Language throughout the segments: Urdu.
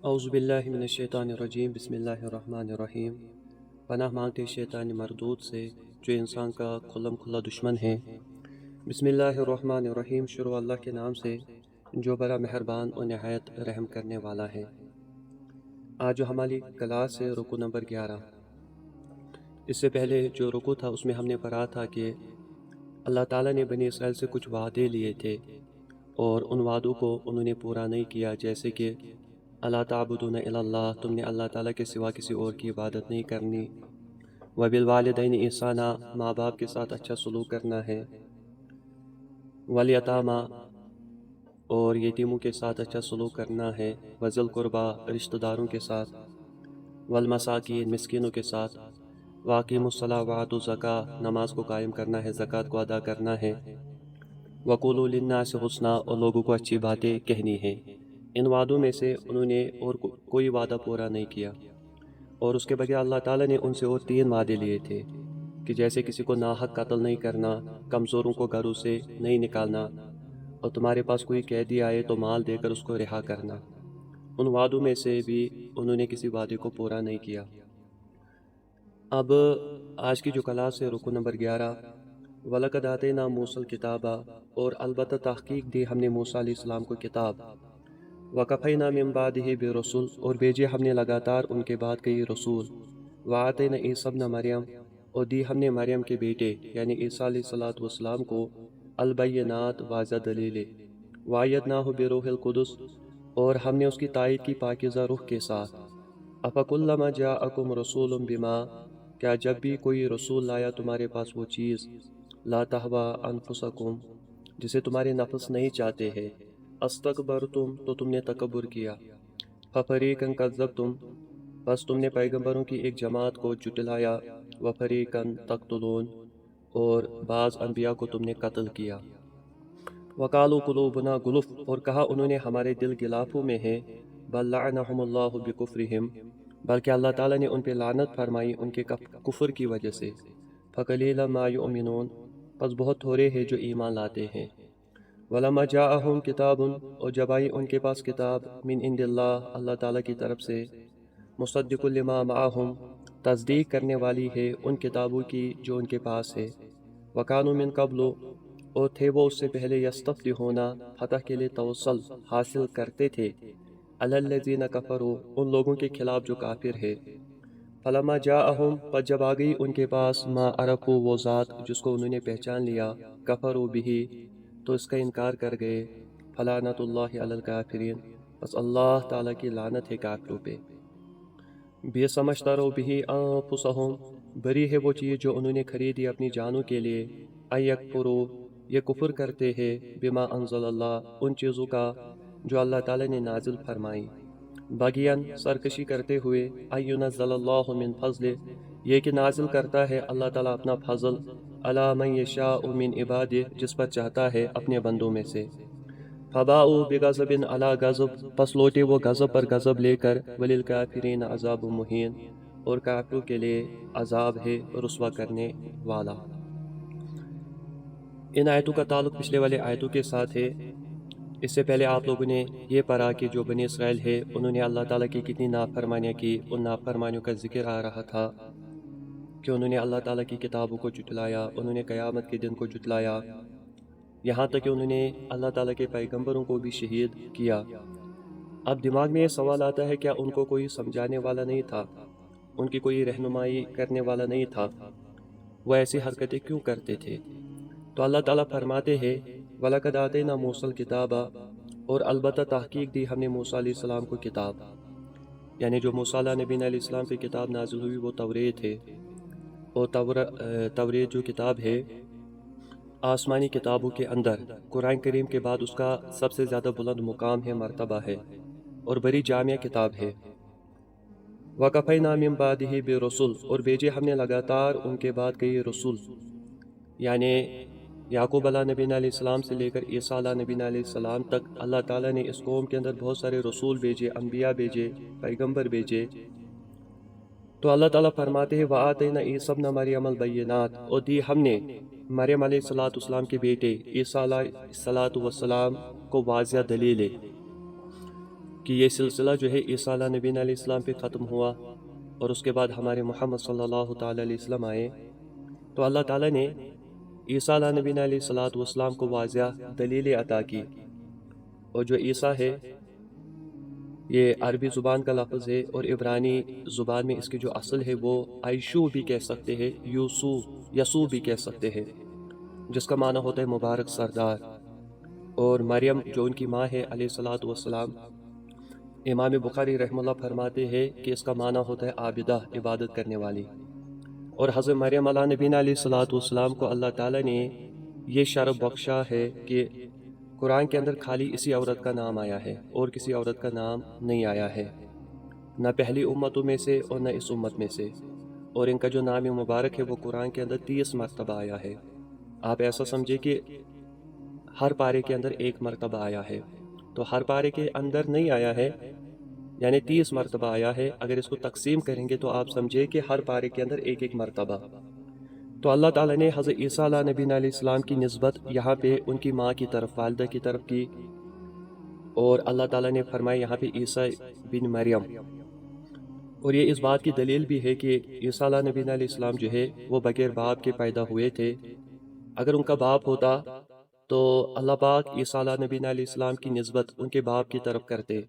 اعوذ باللہ من الشیطان الرجیم بسم اللہ الرحمن الرحیم۔ پناہ مانگتے شیطان مردود سے جو انسان کا کھلم کھلا دشمن ہے۔ بسم اللہ الرحمن الرحیم، شروع اللہ کے نام سے جو بڑا مہربان اور نہایت رحم کرنے والا ہے۔ آج جو ہماری کلاس ہے رکوع نمبر 11۔ اس سے پہلے جو رکوع تھا اس میں ہم نے پڑھا تھا کہ اللہ تعالیٰ نے بنی اسرائیل سے کچھ وعدے لیے تھے اور ان وعدوں کو انہوں نے پورا نہیں کیا، جیسے کہ اللہ تعبدون الا اللہ، تم نے اللہ تعالیٰ کے سوا کسی اور کی عبادت نہیں کرنی، وبالوالدین احسانا، ماں باپ کے ساتھ اچھا سلوک کرنا ہے، والیتاما، اور یتیموں کے ساتھ اچھا سلوک کرنا ہے، وذی القربیٰ، رشتہ داروں کے ساتھ، والمساکین، مسکینوں کے ساتھ، واقیموا الصلاۃ وآتوا الزکاۃ، نماز کو قائم کرنا ہے، زکوٰۃ کو ادا کرنا ہے، وقولوا للناس حسنا، اور لوگوں کو اچھی باتیں کہنی ہیں۔ ان وعدوں میں سے انہوں نے اور کوئی وعدہ پورا نہیں کیا، اور اس کے بغیر اللہ تعالیٰ نے ان سے اور 3 وعدے لیے تھے کہ جیسے کسی کو ناحق قتل نہیں کرنا، کمزوروں کو گھروں سے نہیں نکالنا، اور تمہارے پاس کوئی قیدی آئے تو مال دے کر اس کو رہا کرنا۔ ان وعدوں میں سے بھی انہوں نے کسی وعدے کو پورا نہیں کیا۔ اب آج کی جو کلاس ہے رکوع نمبر 11۔ وَلَقَدْ آتَيْنَا مُوسَى الْكِتَابَ، اور البتہ تحقیق دی ہم نے موسیٰ علیہ السلام کو کتاب، وَقَفَيْنَا مِن بَعْدِهِ بِرُسُلٍ، اور بھیجے ہم نے لگاتار ان کے بعد کئی رسول، وَآتَيْنَا عِیسیٰ ابْنَ مریم، اور دی ہم نے مریم کے بیٹے یعنی عیسیٰ علیہ السلام کو البینات، واضح دلیلیں، وَأَیَّدْنَاهُ بِرُوحِ الْقُدُسِ، اور ہم نے اس کی تائید کی پاکیزہ روح کے ساتھ۔ أَفَكُلَّمَا جَاءَكُمْ رَسُولٌ بِمَا، کیا جب بھی کوئی رسول لایا تمہارے پاس وہ چیز، لا تہویٰ انفسکم، جسے تمہارے نفس نہیں چاہتے ہیں، استکبرتم، تو تم نے تکبر کیا، ففریقا کذبتم، بس تم نے پیغمبروں کی ایک جماعت کو جھٹلایا، وفریقا تقتلون، اور بعض انبیاء کو تم نے قتل کیا۔ وقالوا قلوبنا غلف، اور کہا انہوں نے ہمارے دل غلافوں میں ہیں، بل لعنہم اللہ بکفرہم، بلکہ اللہ تعالیٰ نے ان پہ لعنت فرمائی ان کے کفر کی وجہ سے، فقلیلا ما یؤمنون، پس بہت تھوڑے ہیں جو ایمان لاتے ہیں۔ وَلَمَّا جَاءَهُمْ كِتَابٌ، اور جب آئی ان کے پاس کتاب، من عند اللہ، اللہ تعالیٰ کی طرف سے، مصدق لما معهم، تصدیق کرنے والی ہے ان کتابوں کی جو ان کے پاس ہے، وَكَانُوا مِن قَبْلُ، اور تھے وہ اس سے پہلے، یستفتحون، فتح کے لیے توسل حاصل کرتے تھے، علی الذین کفروا، ان لوگوں کے خلاف جو کافر ہے، فلما جاءہم، پس جب آ گئی ان کے پاس، ما عرفوا، وہ ذات جس کو انہوں نے پہچان لیا، کفروا بہ، تو اس کا انکار کر گئے، فلعنت اللہ علی الکافرین، بس اللہ تعالیٰ کی لعنت ہے کافروں پہ۔ بئس ما اشتروا بہ انفسہم، بری ہے وہ چیز جو انہوں نے خریدی اپنی جانوں کے لیے، ان یکفروا، یہ کفر کرتے ہیں، بما انزل اللہ، ان چیزوں کا جو اللہ تعالیٰ نے نازل فرمائی، بغین، سرکشی کرتے ہوئے، ان ینزل اللہ من فضلہ، یہ کہ نازل کرتا ہے اللہ تعالیٰ اپنا فضل، علی من یشاء من عبادہ، جس پر چاہتا ہے اپنے بندوں میں سے، فباؤوا بغضب علی غضب، پس لوٹے وہ غضب پر غضب لے کر، وللکافرین عذاب مہین، اور کافروں کے لیے عذاب ہے رسوا کرنے والا۔ ان آیتوں کا تعلق پچھلے والے آیتوں کے ساتھ ہے۔ اس سے پہلے آپ لوگوں نے یہ پڑھا کہ جو بنی اسرائیل ہے انہوں نے اللہ تعالیٰ کی کتنی نافرمانیاں کی، ان نافرمانیوں کا ذکر آ رہا تھا کہ انہوں نے اللہ تعالیٰ کی کتابوں کو جھٹلایا، انہوں نے قیامت کے دن کو جھٹلایا، یہاں تک کہ انہوں نے اللہ تعالیٰ کے پیغمبروں کو بھی شہید کیا۔ اب دماغ میں یہ سوال آتا ہے، کیا ان کو کوئی سمجھانے والا نہیں تھا، ان کی کوئی رہنمائی کرنے والا نہیں تھا، وہ ایسی حرکتیں کیوں کرتے تھے؟ تو اللہ تعالیٰ فرماتے ہیں، وَلَقَدْ آتَيْنَا مُوسَى الْكِتَابَ، اور البتہ تحقیق دی ہم نے موسیٰ علیہ السلام کو کتاب، یعنی جو موسیٰ نبی علیہ السلام کی کتاب نازل ہوئی وہ توریت ہے، اور توریت جو کتاب ہے آسمانی کتابوں کے اندر قرآن کریم کے بعد اس کا سب سے زیادہ بلند مقام ہے، مرتبہ ہے، اور بڑی جامع کتاب ہے۔ وَقَفَيْنَا مِن بَعْدِهِ بِرُسُلٍ، اور بھیجے ہم نے لگاتار ان کے بعد کئی رسول، یعنی یعقوب علیہ نبی علیہ السلام سے لے کر عیسیٰ علیہ نبی علیہ السلام تک اللہ تعالیٰ نے اس قوم کے اندر بہت سارے رسول بھیجے، انبیاء بھیجے، پیغمبر بھیجے۔ تو اللہ تعالیٰ فرماتے ہیں، وَآتَيْنَا عِیسیٰ ابْنَ مَرْیَمَ الْبَیِّنَاتِ، اور دی ہم نے مریم علیہ السلام کے بیٹے عیسیٰ علیہ السلام کو واضح دلیلیں، کہ یہ سلسلہ جو ہے عیسیٰ علیہ نبی علیہ السلام پہ ختم ہوا اور اس کے بعد ہمارے محمد صلی اللہ تعالیٰ علیہ وسلم آئے، تو اللہ تعالیٰ نے عیسیٰ علیہ نبی علیہ السلام کو واضح دلیل عطا کی۔ اور جو عیسیٰ ہے یہ عربی زبان کا لفظ ہے، اور عبرانی زبان میں اس کی جو اصل ہے وہ عیشو بھی کہہ سکتے ہیں، یسوع بھی کہہ سکتے ہیں، جس کا معنی ہوتا ہے مبارک سردار۔ اور مریم جو ان کی ماں ہے علیہ الصلوۃ والسلام، امام بخاری رحمہ اللہ فرماتے ہیں کہ اس کا معنی ہوتا ہے عابدہ، عبادت کرنے والی۔ اور حضرت مریم علیہ نبی علیہ الصلوۃ والسلام کو اللہ تعالیٰ نے یہ شرف بخشا ہے کہ قرآن کے اندر خالی اسی عورت کا نام آیا ہے اور کسی عورت کا نام نہیں آیا ہے، نہ پہلی امتوں میں سے اور نہ اس امت میں سے۔ اور ان کا جو نام مبارک ہے وہ قرآن کے اندر 30 مرتبہ آیا ہے۔ آپ ایسا سمجھے کہ ہر پارے کے اندر ایک مرتبہ آیا ہے، تو ہر پارے کے اندر نہیں آیا ہے، یعنی 30 مرتبہ آیا ہے۔ اگر اس کو تقسیم کریں گے تو آپ سمجھے کہ ہر پارے کے اندر ایک ایک مرتبہ۔ تو اللہ تعالیٰ نے حضرت عیسیٰ علیہ نبی علیہ السلام کی نسبت یہاں پہ ان کی ماں کی طرف، والدہ کی طرف کی، اور اللہ تعالیٰ نے فرمایا یہاں پہ عیسیٰ بن مریم۔ اور یہ اس بات کی دلیل بھی ہے کہ عیسیٰ علیہ نبی علیہ السلام جو ہے وہ بغیر باپ کے پیدا ہوئے تھے۔ اگر ان کا باپ ہوتا تو اللہ پاک عیسیٰ علیہ نبی علیہ السلام کی نسبت ان کے باپ کی طرف کرتے،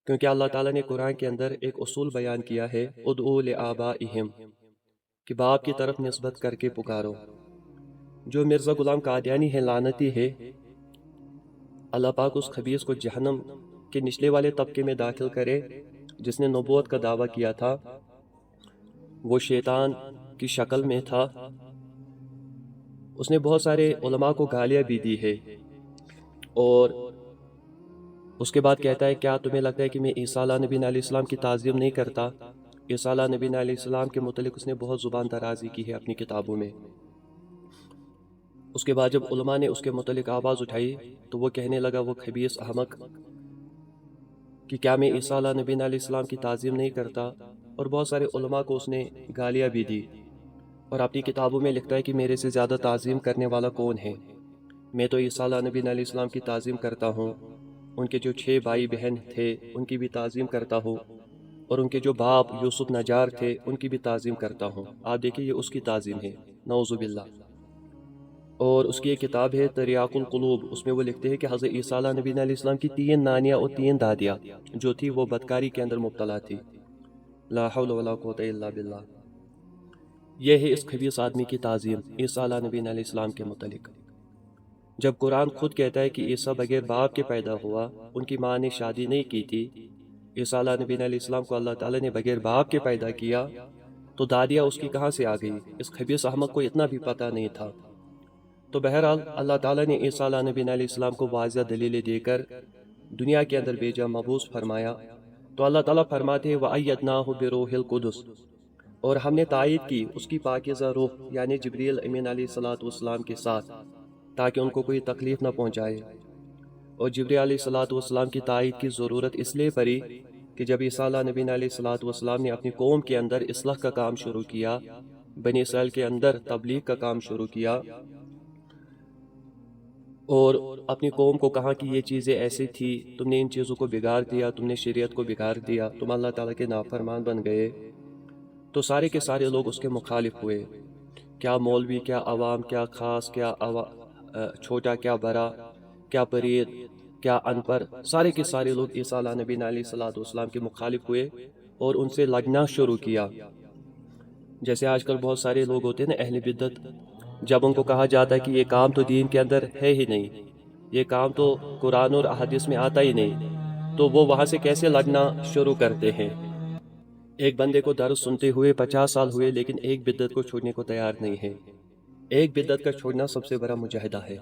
کیونکہ اللہ تعالیٰ نے قرآن کے اندر ایک اصول بیان کیا ہے، ادعوا لآبائہم، کہ باپ کی طرف نسبت کر کے پکارو۔ جو مرزا غلام قادیانی ہے، لعنتی ہے، اللہ پاک اس خبیث کو جہنم کے نچلے والے طبقے میں داخل کرے، جس نے نبوت کا دعویٰ کیا تھا۔ وہ شیطان کی شکل میں تھا، اس نے بہت سارے علماء کو گالیاں بھی دی ہے، اور اس کے بعد کہتا ہے کیا تمہیں لگتا ہے کہ میں عیسیٰ علیہ نبی علیہ السلام کی تعظیم نہیں کرتا؟ عیسیٰ علیہ نبی علیہ السلام کے متعلق اس نے بہت زبان درازی کی ہے اپنی کتابوں میں۔ اس کے بعد جب علماء نے اس کے متعلق آواز اٹھائی تو وہ کہنے لگا، وہ خبیث احمق، کہ کیا میں عیسیٰ علیہ نبی علیہ السلام کی تعظیم نہیں کرتا؟ اور بہت سارے علماء کو اس نے گالیاں بھی دی، اور اپنی کتابوں میں لکھتا ہے کہ میرے سے زیادہ تعظیم کرنے والا کون ہے؟ میں تو عیسیٰ علیہ نبی علیہ السلام کی تعظیم کرتا ہوں، ان کے جو 6 بھائی بہن تھے ان کی بھی تعظیم کرتا ہوں، اور ان کے جو باپ یوسف نجار تھے ان کی بھی تعظیم کرتا ہوں۔ آپ دیکھیں یہ اس کی تعظیم ہے، نعوذ باللہ۔ اور اس کی ایک کتاب ہے تریاق القلوب، اس میں وہ لکھتے ہیں کہ حضرت عیسیٰ علیہ نبی علیہ السلام کی 3 نانیاں اور 3 دادیاں جو تھی وہ بدکاری کے اندر مبتلا تھی۔ لا حول ولا قوت الا باللہ۔ یہ ہے اس خبیث آدمی کی تعظیم عیسیٰ علیہ نبی علیہ السلام کے متعلق، جب قرآن خود کہتا ہے کہ عیسیٰ بغیر باپ کے پیدا ہوا، ان کی ماں نے شادی نہیں کی تھی، عیسیٰ علیہ نبی علیہ السلام کو اللہ تعالیٰ نے بغیر باپ کے پیدا کیا، تو دادیاں اس کی کہاں سے آ گئی؟ اس خبیث احمق کو اتنا بھی پتہ نہیں تھا۔ تو بہرحال اللہ تعالیٰ نے عیسیٰ علیہ نبی علیہ السلام کو واضح دلیلیں دے کر دنیا کے اندر بھیجا، مبعوث فرمایا۔ تو اللہ تعالیٰ فرماتے ہیں وَأَيَّدْنَاهُ بِرُوحِ الْقُدُسِ، اور ہم نے تائید کی اس کی پاکیزہ روح یعنی جبریل امین علیہ الصلوۃ والسلام کے ساتھ، تاکہ ان کو کوئی تکلیف نہ پہنچائے۔ اور جبریل علیہ الصلوۃ والسلام کی تائید کی ضرورت اس لیے پڑی کہ جب عیسیٰ علیہ نبی علیہ الصلوۃ والسلام نے اپنی قوم کے اندر اصلاح کا کام شروع کیا، بنی اسرائیل کے اندر تبلیغ کا کام شروع کیا، اور اپنی قوم کو کہا کہ یہ چیزیں ایسی تھی، تم نے ان چیزوں کو بگاڑ دیا، تم نے شریعت کو بگاڑ دیا، تم اللہ تعالیٰ کے نافرمان بن گئے، تو سارے کے سارے لوگ اس کے مخالف ہوئے۔ کیا مولوی، کیا عوام، کیا خاص، کیا چھوٹا، کیا بڑا، کیا پرید، کیا ان پڑھ، سارے کے سارے لوگ عیسیٰ علیہ نبی علیہ الصلوۃ والسلام کے مخالف ہوئے اور ان سے لڑنا شروع کیا۔ جیسے آج کل بہت سارے لوگ ہوتے ہیں نا اہل بدعت، جب ان کو کہا جاتا ہے کہ یہ کام تو دین کے اندر ہے ہی نہیں، یہ کام تو قرآن اور احادیث میں آتا ہی نہیں، تو وہ وہاں سے کیسے لڑنا شروع کرتے ہیں۔ ایک بندے کو درس سنتے ہوئے 50 سال ہوئے لیکن ایک بدعت کو چھوڑنے کو تیار نہیں ہے۔ ایک بدعت کا چھوڑنا سب سے بڑا مجاہدہ ہے۔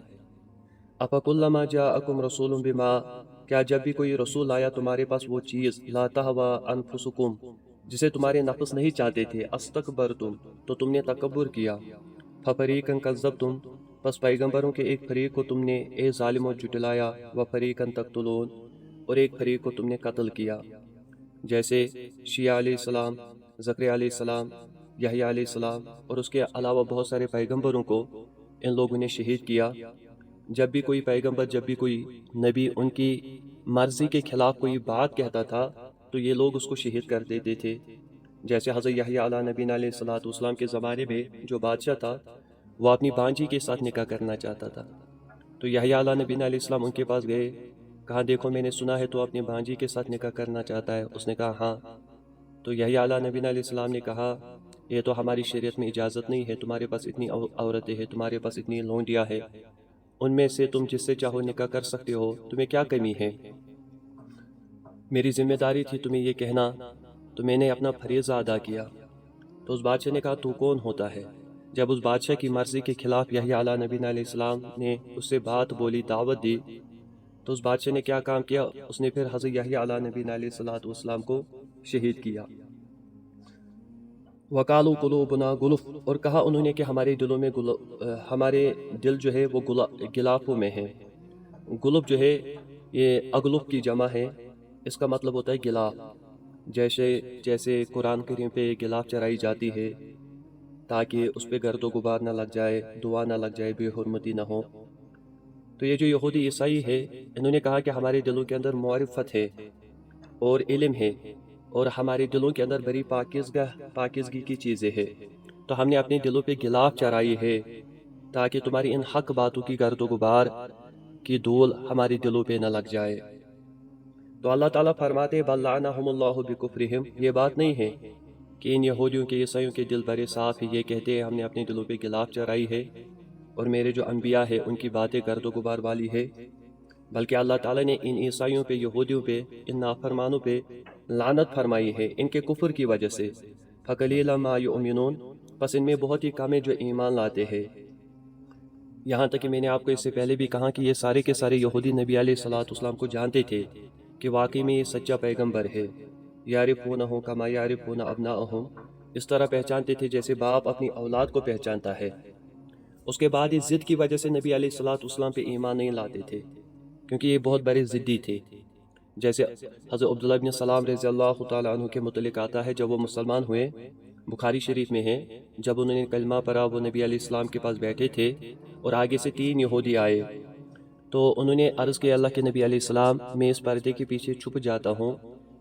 اَفَكُلَّمَا جَاءَكُمْ رَسُولٌ بِمَا، کیا جب بھی کوئی رسول آیا تمہارے پاس وہ چیز لَا تَهْوَىٰ أَنفُسُكُمْ، جسے تمہارے نفس نہیں چاہتے تھے، اسْتَكْبَرْتُمْ، تو تم نے تکبر کیا، فَفَرِيقًا كَذَّبْتُمْ، پس پیغمبروں کے ایک فریق کو تم نے اے ظالموں جھٹلایا، وَفَرِيقًا تَقْتُلُونَ، اور ایک فریق کو تم نے قتل کیا، جیسے شیعہ علیہ السلام، زکریا علیہ السلام، یحییٰ علیہ السلام، اور اس کے علاوہ بہت سارے پیغمبروں کو ان لوگوں نے شہید کیا۔ جب بھی کوئی پیغمبر، جب بھی کوئی نبی ان کی مرضی کے خلاف کوئی بات کہتا تھا تو یہ لوگ اس کو شہید کر دیتے تھے۔ جیسے حضرت یحییٰ علیہ نبی علیہ السلام کے زمانے میں جو بادشاہ تھا وہ اپنی بانجی کے ساتھ نکاح کرنا چاہتا تھا، تو یحییٰ علیہ نبی علیہ السلام ان کے پاس گئے، کہا دیکھو میں نے سنا ہے تو اپنی بانجی کے ساتھ نکاح کرنا چاہتا ہے۔ اس نے کہا ہاں۔ تو یحییٰ علیہ نبی علیہ السلام نے کہا یہ تو ہماری شریعت میں اجازت نہیں ہے، تمہارے پاس اتنی عورتیں ہیں، تمہارے پاس اتنی لونڈیاں ہیں، ان میں سے تم جس سے چاہو نکاح کر سکتے ہو، تمہیں کیا کمی ہے؟ میری ذمہ داری تھی تمہیں یہ کہنا، تو میں نے اپنا فریضہ ادا کیا۔ تو اس بادشاہ نے کہا تو کون ہوتا ہے؟ جب اس بادشاہ کی مرضی کے خلاف یحییٰ علیہ نبی علیہ السلام نے اس سے بات بولی، دعوت دی، تو اس بادشاہ نے کیا کام کیا؟ اس نے پھر حضرت یحییٰ علیہ نبی علیہ السلام کو شہید کیا۔ وَقَالُوا قُلُوبُنَا غُلُفٌ، اور کہا انہوں نے کہ ہمارے دلوں میں ہمارے دل جو ہے وہ غلافوں میں ہیں۔ غلف جو ہے یہ اغلف کی جمع ہے، اس کا مطلب ہوتا ہے غلاف۔ جیسے قرآن کریم پہ غلاف چڑھائی جاتی ہے تاکہ اس پہ گرد و غبار نہ لگ جائے، دعا نہ لگ جائے، بے حرمتی نہ ہو۔ تو یہ جو یہودی عیسائی ہے انہوں نے کہا کہ ہمارے دلوں کے اندر معرفت ہے اور علم ہے اور ہمارے دلوں کے اندر بڑی پاکیزگی کی چیزیں ہیں، تو ہم نے اپنے دلوں پہ غلاف چڑھائی ہے تاکہ تمہاری ان حق باتوں کی گرد و غبار کی دھول ہمارے دلوں پہ نہ لگ جائے۔ تو اللہ تعالیٰ فرماتے بل لعنہم اللہ بکفرہم، یہ بات نہیں ہے کہ ان یہودیوں کے عیسائیوں کے دل بڑے صاف ہیں، یہ کہتے ہیں ہم نے اپنے دلوں پہ غلاف چڑھائی ہے اور میرے جو انبیاء ہیں ان کی باتیں گرد و غبار والی ہے، بلکہ اللہ تعالیٰ نے ان عیسائیوں پہ، یہودیوں پہ، ان نافرمانوں پہ لعنت فرمائی ہے ان کے کفر کی وجہ سے۔ فَقَلِيلًا مَا يُؤْمِنُونَ، پس ان میں بہت ہی کم ہے جو ایمان لاتے ہیں۔ یہاں تک کہ میں نے آپ کو اس سے پہلے بھی کہا کہ یہ سارے کے سارے یہودی نبی علیہ السلام کو جانتے تھے کہ واقعی میں یہ سچا پیغمبر ہے۔ یعرفونہ کما یعرفون ابناءہم، اس طرح پہچانتے تھے جیسے باپ اپنی اولاد کو پہچانتا ہے۔ اس کے بعد اس ضد کی وجہ سے نبی علیہ السلام پہ ایمان نہیں لاتے تھے کیونکہ یہ بہت بڑے ضدی تھے۔ جیسے حضرت عبداللہ بن سلام رضی اللہ تعالیٰ عنہ کے متعلق آتا ہے، جب وہ مسلمان ہوئے، بخاری شریف میں ہے، جب انہوں نے کلمہ پڑھا وہ نبی علیہ السلام کے پاس بیٹھے تھے اور آگے سے 3 یہودی آئے، تو انہوں نے عرض کیا اللہ کے نبی علیہ السلام میں اس پردے کے پیچھے چھپ جاتا ہوں،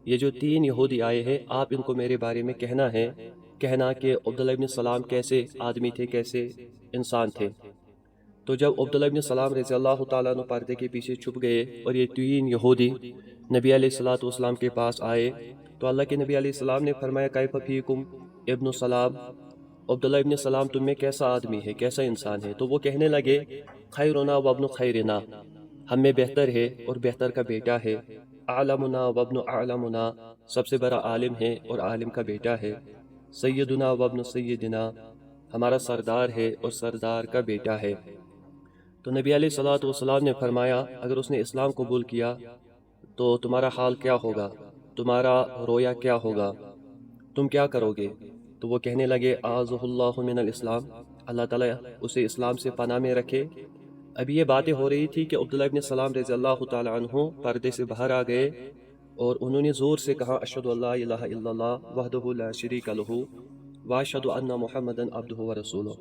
یہ جو 3 یہودی آئے ہیں آپ ان کو میرے بارے میں کہنا کہ عبداللہ بن سلام کیسے آدمی تھے، کیسے انسان تھے۔ تو جب عبداللہ بن سلام رضی اللہ تعالیٰ عنہ پردے کے پیچھے چھپ گئے اور یہ 3 یہودی نبی علیہ السلام کے پاس آئے تو اللہ کے نبی علیہ السلام نے فرمایا کیف فیکم ابن سلام، عبداللہ ابن سلام تم میں کیسا آدمی ہے، کیسا انسان ہے؟ تو وہ کہنے لگے خیرنا وابن خیرنا، ہم میں بہتر ہے اور بہتر کا بیٹا ہے، اعلمنا وابن اعلمنا، سب سے بڑا عالم ہے اور عالم کا بیٹا ہے، سیدنا وابن سیدنا، ہمارا سردار ہے اور سردار کا بیٹا ہے۔ تو نبی علیہ السلام نے فرمایا اگر اس نے اسلام قبول کیا تو تمہارا حال کیا ہوگا، تمہارا رویا کیا ہوگا، تم کیا کرو گے؟ تو وہ کہنے لگے اعاذہ اللہ من الاسلام، اللہ تعالیٰ اسے اسلام سے پناہ میں رکھے۔ ابھی یہ باتیں ہو رہی تھی کہ عبداللہ ابن سلام رضی اللہ تعالیٰ عنہ پردے سے باہر آ گئے اور انہوں نے زور سے کہا اشہد ان لا الہ الا اللہ وحدہ لا شریک لہ واشہد ان محمدا عبدہ ورسولہ۔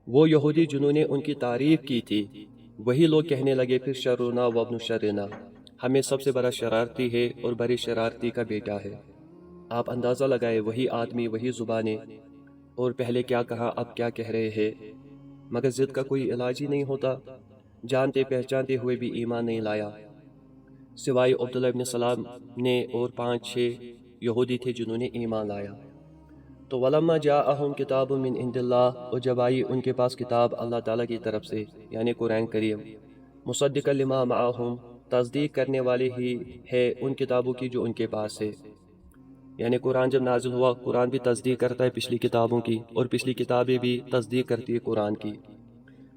وہ یہودی جنہوں نے ان کی تعریف کی تھی وہی لوگ کہنے لگے پھر شرنا وابن شرنا، ہمیں سب سے بڑا شرارتی ہے اور بڑے شرارتی کا بیٹا ہے۔ آپ اندازہ لگائے وہی آدمی، وہی زبانیں، اور پہلے کیا کہا اب کیا کہہ رہے ہیں، مگر ضد کا کوئی علاج ہی نہیں ہوتا، جانتے پہچانتے ہوئے بھی ایمان نہیں لایا، سوائے عبداللہ ابن سلام نے اور 5-6 یہودی تھے جنہوں نے ایمان لایا۔ تو ولما جاءہم کتاب من عند اللہ، اور جب آئی ان کے پاس کتاب اللہ تعالیٰ کی طرف سے یعنی قرآن کریم، مصدقا لما معہم، تصدیق کرنے والے ہی ہے ان کتابوں کی جو ان کے پاس ہے، یعنی قرآن جب نازل ہوا قرآن بھی تصدیق کرتا ہے پچھلی کتابوں کی اور پچھلی کتابیں بھی تصدیق کرتی ہے قرآن کی۔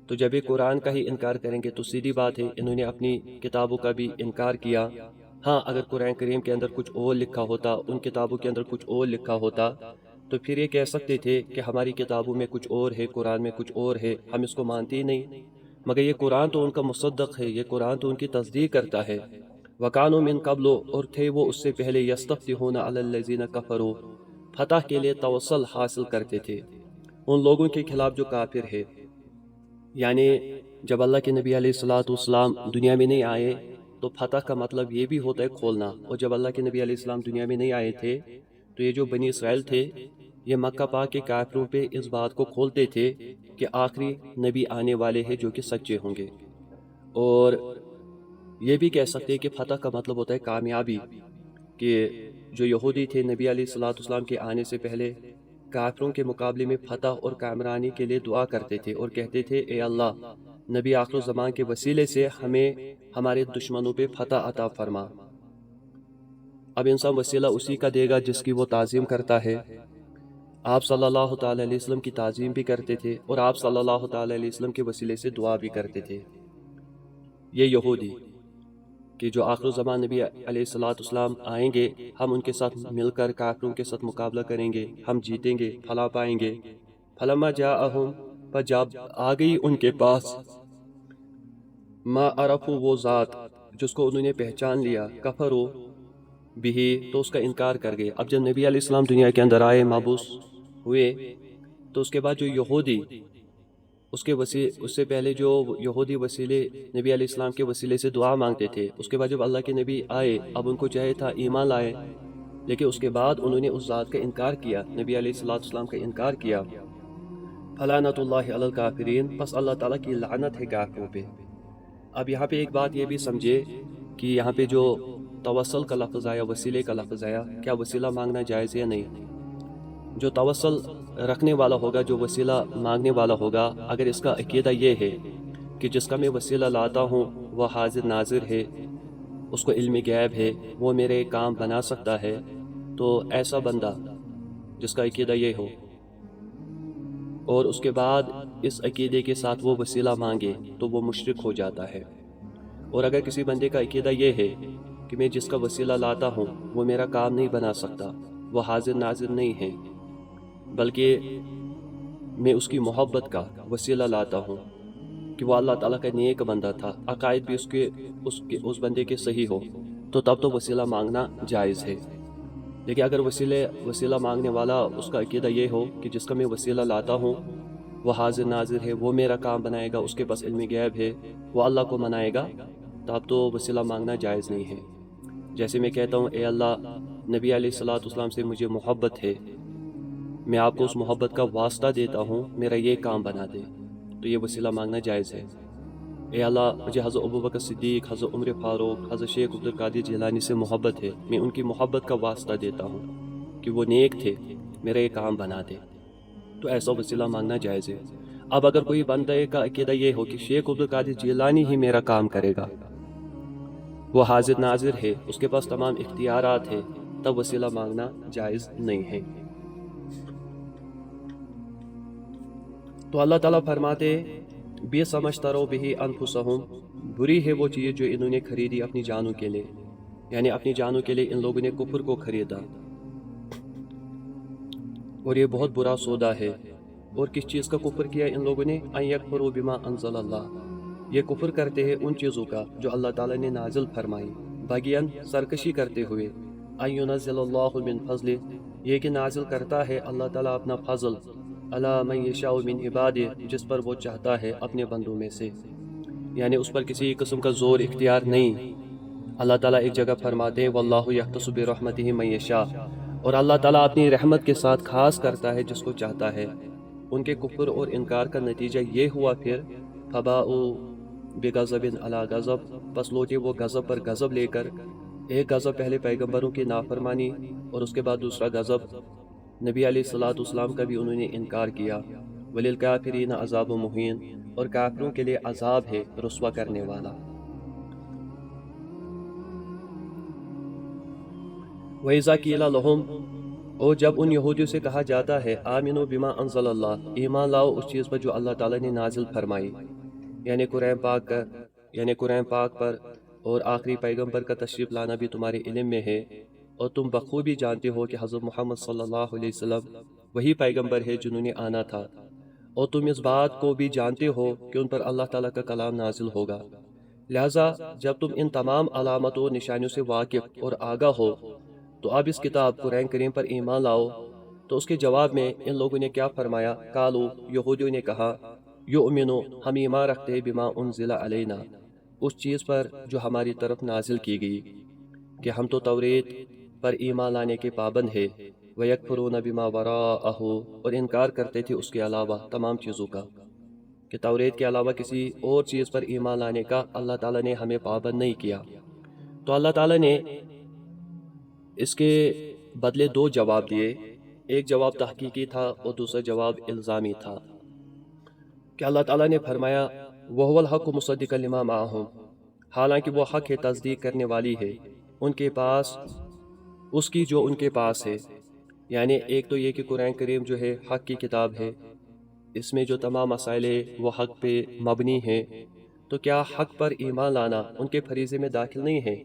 تو جب یہ قرآن کا ہی انکار کریں گے تو سیدھی بات ہے انہوں نے اپنی کتابوں کا بھی انکار کیا۔ ہاں اگر قرآن کریم کے اندر کچھ اور لکھا ہوتا، ان کتابوں کے اندر کچھ اور لکھا ہوتا تو پھر یہ کہہ سکتے تھے کہ ہماری کتابوں میں کچھ اور ہے، قرآن میں کچھ اور ہے، ہم اس کو مانتے ہی نہیں، مگر یہ قرآن تو ان کا مصدق ہے، یہ قرآن تو ان کی تصدیق کرتا ہے۔ وَكَانُوا مِن قَبْلُ، اور تھے وہ اس سے پہلے يَسْتَفْتِحُونَ عَلَى الَّذِينَ كَفَرُوا، فتح کے لیے توسل حاصل کرتے تھے ان لوگوں کے خلاف جو کافر ہے۔ یعنی جب اللہ کے نبی علیہ السلام دنیا میں نہیں آئے تو فتح کا مطلب یہ بھی ہوتا ہے کھولنا. اور جب اللہ کے نبی علیہ السلام دنیا میں نہیں آئے تھے تو یہ جو بنی اسرائیل تھے یہ مکہ پاک کے کافروں پہ اس بات کو کھولتے تھے کہ آخری نبی آنے والے ہیں جو کہ سچے ہوں گے. اور یہ بھی کہہ سکتے ہیں کہ فتح کا مطلب ہوتا ہے کامیابی، کہ جو یہودی تھے نبی علیہ الصلوۃ والسلام کے آنے سے پہلے کافروں کے مقابلے میں فتح اور کامرانی کے لیے دعا کرتے تھے اور کہتے تھے اے اللہ نبی آخر الزمان کے وسیلے سے ہمیں ہمارے دشمنوں پہ فتح عطا فرما. اب انسان وسیلہ اسی کا دے گا جس کی وہ تعظیم کرتا ہے. آپ صلی اللہ تعالیٰ علیہ وسلم کی تعظیم بھی کرتے تھے اور آپ صلی اللہ تعالیٰ علیہ وسلم کے وسیلے سے دعا بھی کرتے تھے. یہ یہودی کہ جو آخر الزمان نبی علیہ الصلوۃ والسلام آئیں گے، ہم ان کے ساتھ مل کر کافروں کے ساتھ مقابلہ کریں گے، ہم جیتیں گے، فلاں پائیں گے. فلما جاءہم، پر جب آ گئی ان کے پاس ما عرفوا، وہ ذات جس کو انہوں نے پہچان لیا، کفروا بھی، تو اس کا انکار کر گئے. اب جب نبی علیہ السلام دنیا کے اندر آئے، مبعوث ہوئے، تو اس کے بعد جو یہودی اس سے پہلے جو یہودی وسیلے نبی علیہ السلام کے وسیلے سے دعا مانگتے تھے، اس کے بعد جب اللہ کے نبی آئے اب ان کو چاہے تھا ایمان لائے، لیکن اس کے بعد انہوں نے اس ذات کا انکار کیا، نبی علیہ الصلوۃ والسلام کا انکار کیا. فلعنۃ اللہ علی الکافرین، پس اللہ تعالیٰ کی لعنت ہے کافروں پہ. اب یہاں پہ ایک بات یہ بھی سمجھے کہ یہاں پہ جو توسل کا لفظ آیا، وسیلے کا لفظ آیا، کیا وسیلہ مانگنا جائز یا نہیں؟ جو توسل رکھنے والا ہوگا، جو وسیلہ مانگنے والا ہوگا، اگر اس کا عقیدہ یہ ہے کہ جس کا میں وسیلہ لاتا ہوں وہ حاضر ناظر ہے، اس کو علم غیب ہے، وہ میرے کام بنا سکتا ہے، تو ایسا بندہ جس کا عقیدہ یہ ہو اور اس کے بعد اس عقیدے کے ساتھ وہ وسیلہ مانگے تو وہ مشرک ہو جاتا ہے. اور اگر کسی بندے کا عقیدہ یہ ہے کہ میں جس کا وسیلہ لاتا ہوں وہ میرا کام نہیں بنا سکتا، وہ حاضر ناظر نہیں ہے، بلکہ میں اس کی محبت کا وسیلہ لاتا ہوں کہ وہ اللہ تعالیٰ کا نیک بندہ تھا، عقائد بھی اس بندے کے صحیح ہو، تو تب تو وسیلہ مانگنا جائز ہے. لیکن اگر وسیلہ مانگنے والا اس کا عقیدہ یہ ہو کہ جس کا میں وسیلہ لاتا ہوں وہ حاضر ناظر ہے، وہ میرا کام بنائے گا، اس کے پاس علم غیب ہے، وہ اللہ کو منائے گا، تب تو وسیلہ مانگنا جائز نہیں ہے. جیسے میں کہتا ہوں اے اللہ نبی علیہ الصلوۃ والسلام سے مجھے محبت ہے، میں آپ کو اس محبت کا واسطہ دیتا ہوں، میرا یہ کام بنا دے، تو یہ وسیلہ مانگنا جائز ہے. اے اللہ مجھے حضرت ابوبکر صدیق، حضرت عمر فاروق، حضرت شیخ عبد القادر جیلانی سے محبت ہے، میں ان کی محبت کا واسطہ دیتا ہوں کہ وہ نیک تھے، میرا یہ کام بنا دے، تو ایسا وسیلہ مانگنا جائز ہے. اب اگر کوئی بندے کا عقیدہ یہ ہو کہ شیخ عبد القادر جیلانی ہی میرا کام کرے گا، وہ حاضر ناظر ہے، اس کے پاس تمام اختیارات ہے، تب وسیلہ مانگنا جائز نہیں ہے. تو اللہ تعالیٰ فرماتے بے سمجھترو بھی انفسہم، بری ہے وہ چیز جو انہوں نے خریدی اپنی جانوں کے لیے، یعنی اپنی جانوں کے لیے ان لوگوں نے کفر کو خریدا، اور یہ بہت برا سودا ہے. اور کس چیز کا کفر کیا ان لوگوں نے؟ ان یکفروا بما انزل اللہ، یہ کفر کرتے ہیں ان چیزوں کا جو اللہ تعالیٰ نے نازل فرمائی، بغین سرکشی کرتے ہوئے، ان ینزل اللہ من فضل، یہ کہ نازل کرتا ہے اللہ تعالیٰ اپنا فضل، علی من یشاء من عبادہ، جس پر وہ چاہتا ہے اپنے بندوں میں سے، یعنی اس پر کسی قسم کا زور اختیار نہیں. اللہ تعالیٰ ایک جگہ فرماتے ہیں واللہ یختص برحمتہ من یشاء، اور اللہ تعالیٰ اپنی رحمت کے ساتھ خاص کرتا ہے جس کو چاہتا ہے. ان کے کفر اور انکار کا نتیجہ یہ ہوا پھر فباؤوا بغضب علی غضب، پس لوٹے وہ غضب پر غضب لے کر. ایک غضب پہلے پیغمبروں کی نافرمانی اور اس کے بعد دوسرا غضب نبی علیہ الصلوۃ والسلام کا بھی انہوں نے انکار کیا. وللکافرین عذاب مہین، اور کافروں کے لیے عذاب ہے رسوا کرنے والا. وَإِذَا قِيلَ لَهُمْ، اور جب ان یہودیوں سے کہا جاتا ہے آمنوا بما انزل اللہ، ایمان لاؤ اس چیز پر جو اللہ تعالیٰ نے نازل فرمائی، یعنی قرآن پاک پر، اور آخری پیغمبر کا تشریف لانا بھی تمہارے علم میں ہے، اور تم بخوبی جانتے ہو کہ حضرت محمد صلی اللہ علیہ وسلم وہی پیغمبر ہے جنہوں نے آنا تھا، اور تم اس بات کو بھی جانتے ہو کہ ان پر اللہ تعالیٰ کا کلام نازل ہوگا. لہٰذا جب تم ان تمام علامتوں اور نشانیوں سے واقف اور آگاہ ہو تو اب اس کتاب قرآن کریم پر ایمان لاؤ. تو اس کے جواب میں ان لوگوں نے کیا فرمایا؟ قالو، یہودیوں نے کہا، یؤمنو، ہم ایمان رکھتے ہیں، بما انزل علینا، اس چیز پر جو ہماری طرف نازل کی گئی کہ ہم تو توریت پر ایمان لانے کے پابند ہے، وَيَكْفُرُونَ بِمَا وَرَاءَهُ، اور انکار کرتے تھے اس کے علاوہ تمام چیزوں کا، کہ توریت کے علاوہ کسی اور چیز پر ایمان لانے کا اللہ تعالیٰ نے ہمیں پابند نہیں کیا۔ تو اللہ تعالیٰ نے اس کے بدلے دو جواب دیے، ایک جواب تحقیقی تھا اور دوسرا جواب الزامی تھا، کہ اللہ تعالیٰ نے فرمایا وَهُوَ الْحَقُّ مُصَدِّقًا لِمَا مَعَهُمْ، حالانکہ وہ حق ہے، تصدیق کرنے والی ہے ان کے پاس اس کی جو ان کے پاس ہے۔ یعنی ایک تو یہ کہ قرآن کریم جو ہے حق کی کتاب ہے، اس میں جو تمام مسائل وہ حق پہ مبنی ہیں، تو کیا حق پر ایمان لانا ان کے فریضے میں داخل نہیں ہے؟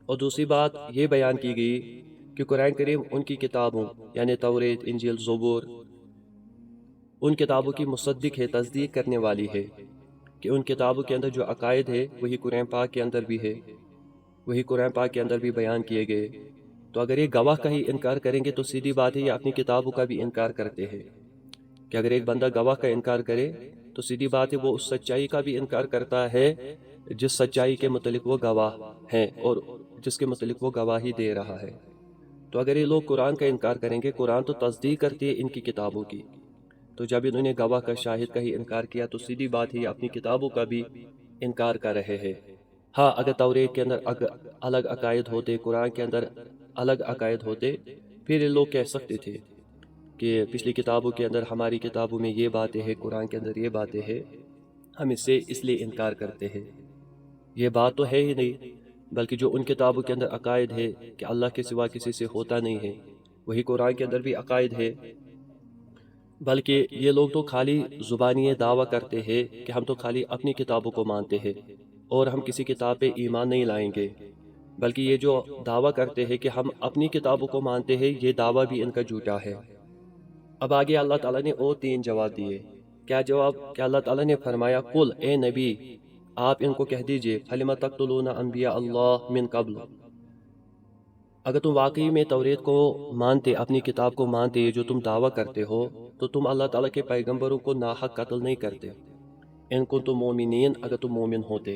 اور دوسری بات یہ بیان کی گئی کہ قرآن کریم ان کی کتابوں یعنی توریت، انجیل، زبور، ان کتابوں کی مصدق ہے، تصدیق کرنے والی ہے، کہ ان کتابوں کے اندر جو عقائد ہے وہی قرآن پاک کے اندر بھی ہے، وہی قرآن پاک کے اندر بھی بیان کیے گئے۔ تو اگر یہ گواہ کا ہی انکار کریں گے تو سیدھی بات ہے یہ اپنی کتابوں کا بھی انکار کرتے ہیں، کہ اگر ایک بندہ گواہ کا انکار کرے تو سیدھی بات ہے وہ اس سچائی کا بھی انکار کرتا ہے جس سچائی کے متعلق وہ گواہ ہیں اور جس کے متعلق وہ گواہی دے رہا ہے۔ تو اگر یہ لوگ قرآن کا انکار کریں گے، قرآن تو تصدیق کرتی ہے ان کی کتابوں کی، تو جب انہوں نے گواہ کا، شاہد کا ہی انکار کیا تو سیدھی بات ہے یہ اپنی کتابوں کا بھی انکار کر رہے ہیں۔ ہاں، اگر توریت کے اندر الگ عقائد ہوتے، قرآن کے اندر الگ عقائد ہوتے، پھر یہ لوگ کہہ سکتے تھے کہ پچھلی کتابوں کے اندر ہماری کتابوں میں یہ باتیں ہیں، قرآن کے اندر یہ باتیں ہیں، ہم اس سے اس لیے انکار کرتے ہیں۔ یہ بات تو ہے ہی نہیں، بلکہ جو ان کتابوں کے اندر عقائد ہے کہ اللہ کے سوا کسی سے ہوتا نہیں ہے، وہی قرآن کے اندر بھی عقائد ہے، بلکہ یہ لوگ تو خالی زبانی دعویٰ کرتے ہیں کہ ہم تو خالی اپنی کتابوں کو مانتے ہیں اور ہم کسی کتاب پہ ایمان نہیں لائیں گے، بلکہ یہ جو دعویٰ کرتے ہیں کہ ہم اپنی کتابوں کو مانتے ہیں، یہ دعویٰ بھی ان کا جھوٹا ہے۔ اب آگے اللہ تعالیٰ نے اور 3 جواب دیے۔ کیا جواب؟ کہ اللہ تعالیٰ نے فرمایا قل، اے نبی آپ ان کو کہہ دیجئے فَلِمَ تَقْتُلُونَ أَنْبِيَاءَ اللَّهِ مِنْ قَبْلُ، اگر تم واقعی میں توریت کو مانتے، اپنی کتاب کو مانتے، یہ جو تم دعویٰ کرتے ہو، تو تم اللہ تعالیٰ کے پیغمبروں کو ناحق قتل نہیں کرتے۔ ان کو تم مومنین، اگر تم مومن ہوتے،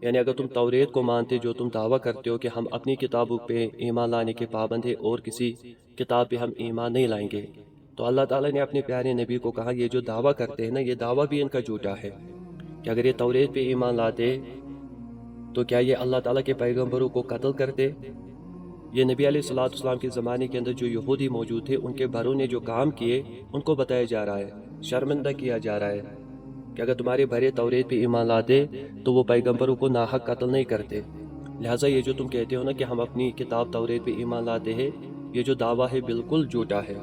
یعنی اگر تم توریت کو مانتے جو تم دعویٰ کرتے ہو کہ ہم اپنی کتابوں پہ ایمان لانے کے پابند ہیں اور کسی کتاب پہ ہم ایمان نہیں لائیں گے، تو اللہ تعالیٰ نے اپنے پیارے نبی کو کہا یہ جو دعویٰ کرتے ہیں نا، یہ دعویٰ بھی ان کا جھوٹا ہے، کہ اگر یہ توریت پہ ایمان لاتے تو کیا یہ اللہ تعالیٰ کے پیغمبروں کو قتل کرتے؟ یہ نبی علیہ السلام کے زمانے کے اندر جو یہودی موجود تھے، ان کے بڑوں نے جو کام کیے ان کو بتایا جا رہا ہے، شرمندہ کیا جا رہا ہے، کہ اگر تمہارے بڑے توریت پہ ایمان لاتے تو وہ پیغمبروں کو ناحق قتل نہیں کرتے۔ لہٰذا یہ جو تم کہتے ہو نا کہ ہم اپنی کتاب توریت پہ ایمان لاتے ہیں، یہ جو دعویٰ ہے بالکل جھوٹا ہے۔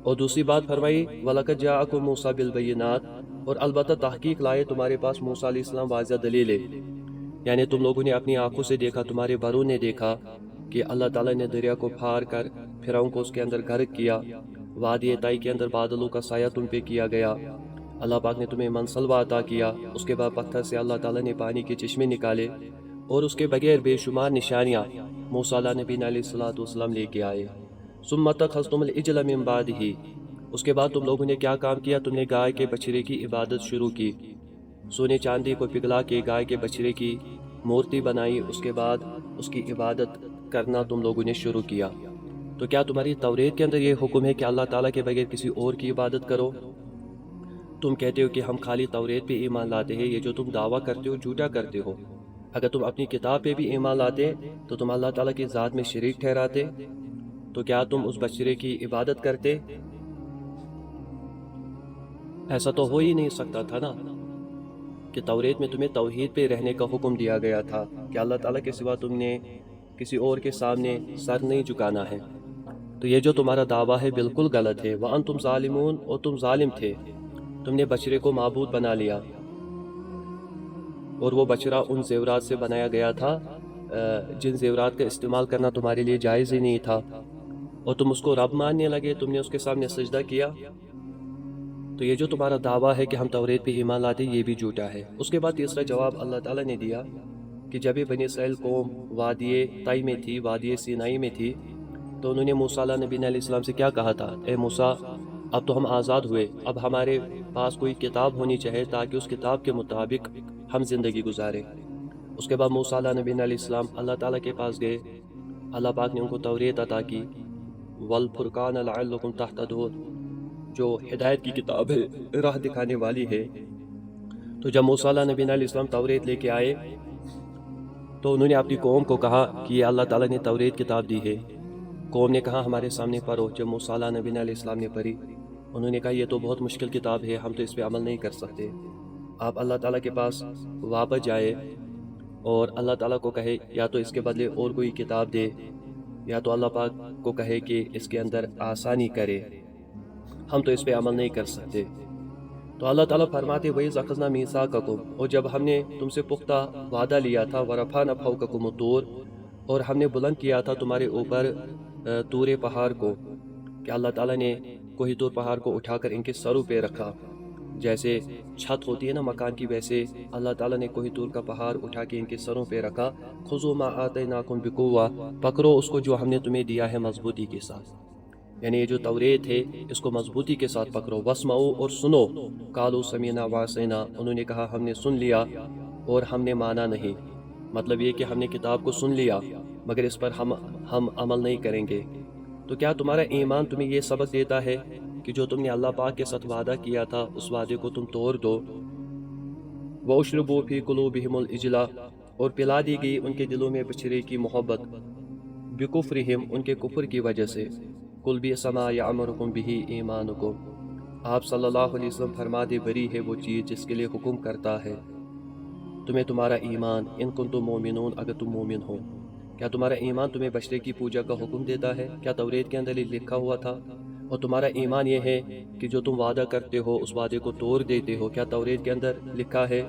اور دوسری بات فرمائی وَلَقَدْ جَاءَكُم مُوسَىٰ بِالْبَيِّنَاتِ، اور البتہ تحقیق لائے تمہارے پاس موسیٰ علیہ السلام واضح دلیلیں، یعنی تم لوگوں نے اپنی آنکھوں سے دیکھا، تمہارے بڑوں نے دیکھا کہ اللہ تعالیٰ نے دریا کو پھاڑ کر فرعون کو اس کے اندر غرق کیا، وادی طے کے اندر بادلوں کا سایہ تم پہ کیا گیا، اللہ پاک نے تمہیں منصلبہ عطا کیا، اس کے بعد پتھر سے اللہ تعالیٰ نے پانی کے چشمے نکالے، اور اس کے بغیر بے شمار نشانیاں موسیٰ نبی علیہ السلام لے کے آئے۔ ثم اتخذتم العجل من بعدہ، اس کے بعد تم لوگوں نے کیا کام کیا؟ تم نے گائے کے بچڑے کی عبادت شروع کی، سونے چاندی کو پگھلا کے گائے کے بچڑے کی مورتی بنائی، اس کے بعد اس کی عبادت کرنا تم لوگوں نے شروع کیا۔ تو کیا تمہاری توریت کے اندر یہ حکم ہے کہ اللہ تعالیٰ کے بغیر کسی اور کی عبادت کرو؟ تم کہتے ہو کہ ہم خالی توریت پہ ایمان لاتے ہیں، یہ جو تم دعویٰ کرتے ہو جھوٹا کرتے ہو۔ اگر تم اپنی کتاب پہ بھی ایمان لاتے تو تم اللہ تعالیٰ کی ذات میں شریک ٹھہراتے، تو کیا تم اس بچڑے کی عبادت کرتے؟ ایسا تو ہو ہی نہیں سکتا تھا نا، کہ توریت میں تمہیں توحید پہ رہنے کا حکم دیا گیا تھا کہ اللہ تعالیٰ کے سوا تم نے کسی اور کے سامنے سر نہیں جھکانا ہے۔ تو یہ جو تمہارا دعویٰ ہے بالکل غلط ہے۔ وَأَنْتُمْ ظَالِمُونَ، اور تم ظالم تھے، تم نے بچڑے کو معبود بنا لیا، اور وہ بچڑا ان زیورات سے بنایا گیا تھا جن زیورات کا استعمال کرنا تمہارے لیے جائز ہی نہیں تھا، اور تم اس کو رب ماننے لگے، تم نے اس کے سامنے سجدہ کیا۔ تو یہ جو تمہارا دعویٰ ہے کہ ہم توریت پہ ایمان لاتے، یہ بھی جھوٹا ہے۔ اس کے بعد تیسرا جواب اللہ تعالیٰ نے دیا کہ جب یہ بنی اسرائیل قوم وادی طے میں تھی، وادی سینائی میں تھی، تو انہوں نے موسیٰ نبی علیہ السلام سے کیا کہا تھا؟ اے موسیٰ، اب تو ہم آزاد ہوئے، اب ہمارے پاس کوئی کتاب ہونی چاہیے تاکہ اس کتاب کے مطابق ہم زندگی گزاریں۔ اس کے بعد موسیٰ نبی علیہ السلام اللہ تعالیٰ کے پاس گئے، اللہ پاک نے ان کو توریت عطا کی، والفرقان لعلکم تہتدون، جو ہدایت کی کتاب ہے، راہ دکھانے والی ہے۔ تو جب موسیٰ نبی علیہ السلام توریت لے کے آئے تو انہوں نے اپنی قوم کو کہا کہ یہ اللہ تعالیٰ نے توریت کتاب دی ہے۔ قوم نے کہا ہمارے سامنے پڑھو۔ جب موسیٰ نبی علیہ السلام نے پڑھی، انہوں نے کہا یہ تو بہت مشکل کتاب ہے، ہم تو اس پہ عمل نہیں کر سکتے۔ آپ اللہ تعالیٰ کے پاس واپس جائے اور اللہ تعالیٰ کو کہے یا تو اس کے بدلے اور کوئی کتاب دے، یا تو اللہ پاک کو کہے کہ اس کے اندر آسانی کرے، ہم تو اس پہ عمل نہیں کر سکتے۔ تو اللہ تعالیٰ فرماتے وَإِذْ أَخَذْنَا مِيثَاقَكُمْ، اور جب ہم نے تم سے پختہ وعدہ لیا تھا، وَرَفَعْنَا فَوْقَكُمُ الطُّورَ، اور ہم نے بلند کیا تھا تمہارے اوپر طور پہاڑ کو، کہ اللہ تعالیٰ نے کوہ طور پہاڑ کو اٹھا کر ان کے سروں پہ رکھا، جیسے چھت ہوتی ہے نا مکان کی، ویسے اللہ تعالیٰ نے کوہ طور کا پہاڑ اٹھا کے ان کے سروں پہ رکھا۔ خُذُوا مَا آتَيْنَاكُمْ بِقُوَّةٍ، پکڑو اس کو جو ہم نے تمہیں دیا ہے مضبوطی کے ساتھ، یعنی یہ جو توریت ہے اس کو مضبوطی کے ساتھ پکڑو۔ وَاسْمَعُوا، اور سنو۔ قَالُوا سَمِعْنَا وَعَصَيْنَا، انہوں نے کہا ہم نے سن لیا اور ہم نے مانا نہیں، مطلب یہ کہ ہم نے کتاب کو سن لیا مگر اس پر ہم عمل نہیں کریں گے۔ تو کیا تمہارا ایمان تمہیں یہ سبق دیتا ہے کہ جو تم نے اللہ پاک کے ساتھ وعدہ کیا تھا اس وعدے کو تم توڑ دو؟ وَأُشْرِبُوا فِي قُلُوبِهِمُ الْإِجْلَ، اور پلا دی گئی ان کے دلوں میں بچھڑے کی محبت، بِكُفْرِهِمْ، ان کے کفر کی وجہ سے۔ قُلْ بِئْسَ مَا يَأْمُرُكُمْ بِهِ إِيمَانُكُمْ، آپ صلی اللہ علیہ وسلم فرما دے بری ہے وہ چیز جس کے لیے حکم کرتا ہے تمہیں تمہارا ایمان، ان کنتم مومنون، اگر تم مومن ہو۔ کیا تمہارا ایمان تمہیں بچڑے کی پوجا کا حکم دیتا ہے؟ کیا توریت کے اندر لکھا ہوا تھا؟ اور تمہارا ایمان یہ ہے کہ جو تم وعدہ کرتے ہو اس وعدے کو توڑ دیتے ہو، کیا توریت کے اندر لکھا ہے؟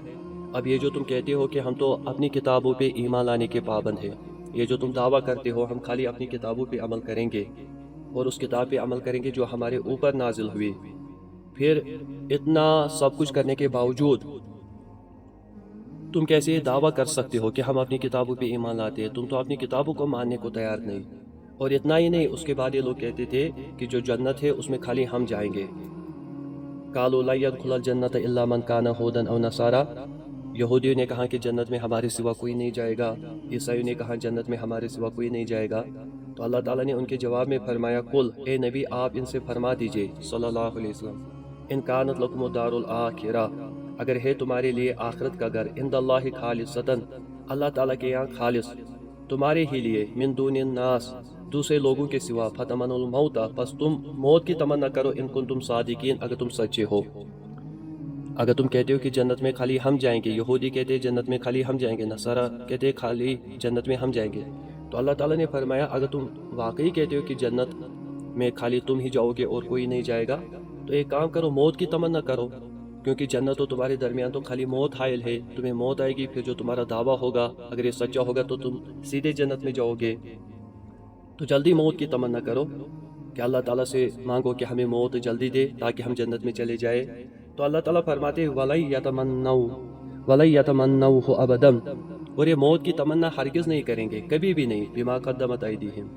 اب یہ جو تم کہتے ہو کہ ہم تو اپنی کتابوں پہ ایمان لانے کے پابند ہیں، یہ جو تم دعویٰ کرتے ہو ہم خالی اپنی کتابوں پہ عمل کریں گے اور اس کتاب پہ عمل کریں گے جو ہمارے اوپر نازل ہوئی، پھر اتنا سب کچھ کرنے کے باوجود تم کیسے یہ دعویٰ کر سکتے ہو کہ ہم اپنی کتابوں پہ ایمان لاتے ہیں؟ تم تو اپنی کتابوں کو ماننے کو تیار نہیں۔ اور اتنا ہی نہیں، اس کے بعد یہ لوگ کہتے تھے کہ جو جنت ہے اس میں خالی ہم جائیں گے۔ قالوا لا يدخل الجنة الا من كان هودا او نصارى، یہودیوں نے کہا کہ جنت میں ہمارے سوا کوئی نہیں جائے گا، عیسائیوں نے کہا جنت میں ہمارے سوا کوئی نہیں جائے گا۔ تو اللہ تعالیٰ نے ان کے جواب میں فرمایا قل، اے نبی آپ ان سے فرما دیجئے صلی اللہ علیہ وسلم، ان کانت لکم الدار الآخرہ، اگر ہے تمہارے لیے آخرت کا گھر، عند اللہ خالصتاً، اللہ تعالیٰ کے یہاں خالص تمہارے ہی لیے، من دون الناس، دوسرے لوگوں کے سوا، فتمنوا الموت، پس تم موت کی تمنا کرو، ان کنتم صادقین، اگر تم سچے ہو۔ اگر تم کہتے ہو کہ جنت میں خالی ہم جائیں گے، یہودی کہتے ہیں جنت میں خالی ہم جائیں گے، نصارہ کہتے ہیں خالی جنت میں ہم جائیں گے، تو اللہ تعالیٰ نے فرمایا اگر تم واقعی کہتے ہو کہ جنت میں خالی تم ہی جاؤ گے اور کوئی نہیں جائے گا، تو ایک کام کرو، موت کی تمنا کرو، کیونکہ جنت تو تمہارے درمیان تو خالی موت حائل ہے، تمہیں موت آئے گی، پھر جو تمہارا دعویٰ ہوگا اگر یہ سچا ہوگا تو تم سیدھے جنت میں جاؤ گے۔ تو جلدی موت کی تمنا کرو کہ اللہ تعالیٰ سے مانگو کہ ہمیں موت جلدی دے تاکہ ہم جنت میں چلے جائے۔ تو اللہ تعالیٰ فرماتے وَلَن يَتَمَنَّوْهُ أَبَدًا، اور یہ موت کی تمنا ہرگز نہیں کریں گے، کبھی بھی نہیں، بِمَا قَدَّمَتْ أَيْدِيهِمْ،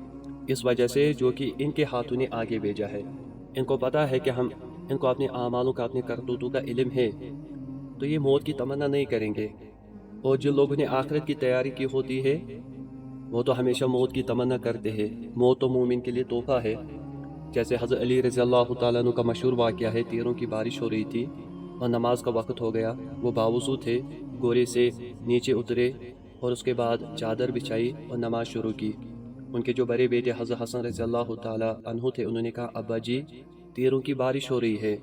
اس وجہ سے جو کہ ان کے ہاتھوں نے آگے بھیجا ہے۔ ان کو پتہ ہے کہ ان کو اپنے اعمالوں کا، اپنے کرتوتوں کا علم ہے، تو یہ موت کی تمنا نہیں کریں گے۔ اور جن لوگوں نے آخرت کی تیاری کی ہوتی ہے وہ تو ہمیشہ موت کی تمنا کرتے ہیں۔ موت تو مومن کے لیے تحفہ ہے، جیسے حضرت علی رضی اللہ تعالیٰ عنہ کا مشہور واقعہ ہے، تیروں کی بارش ہو رہی تھی اور نماز کا وقت ہو گیا، وہ باوضو تھے، گھوڑے سے نیچے اترے اور اس کے بعد چادر بچھائی اور نماز شروع کی۔ ان کے جو بڑے بیٹے حضرت حسن رضی اللہ تعالیٰ عنہ تھے، انہوں نے کہا ابا جی تیروں کی بارش ہو رہی ہے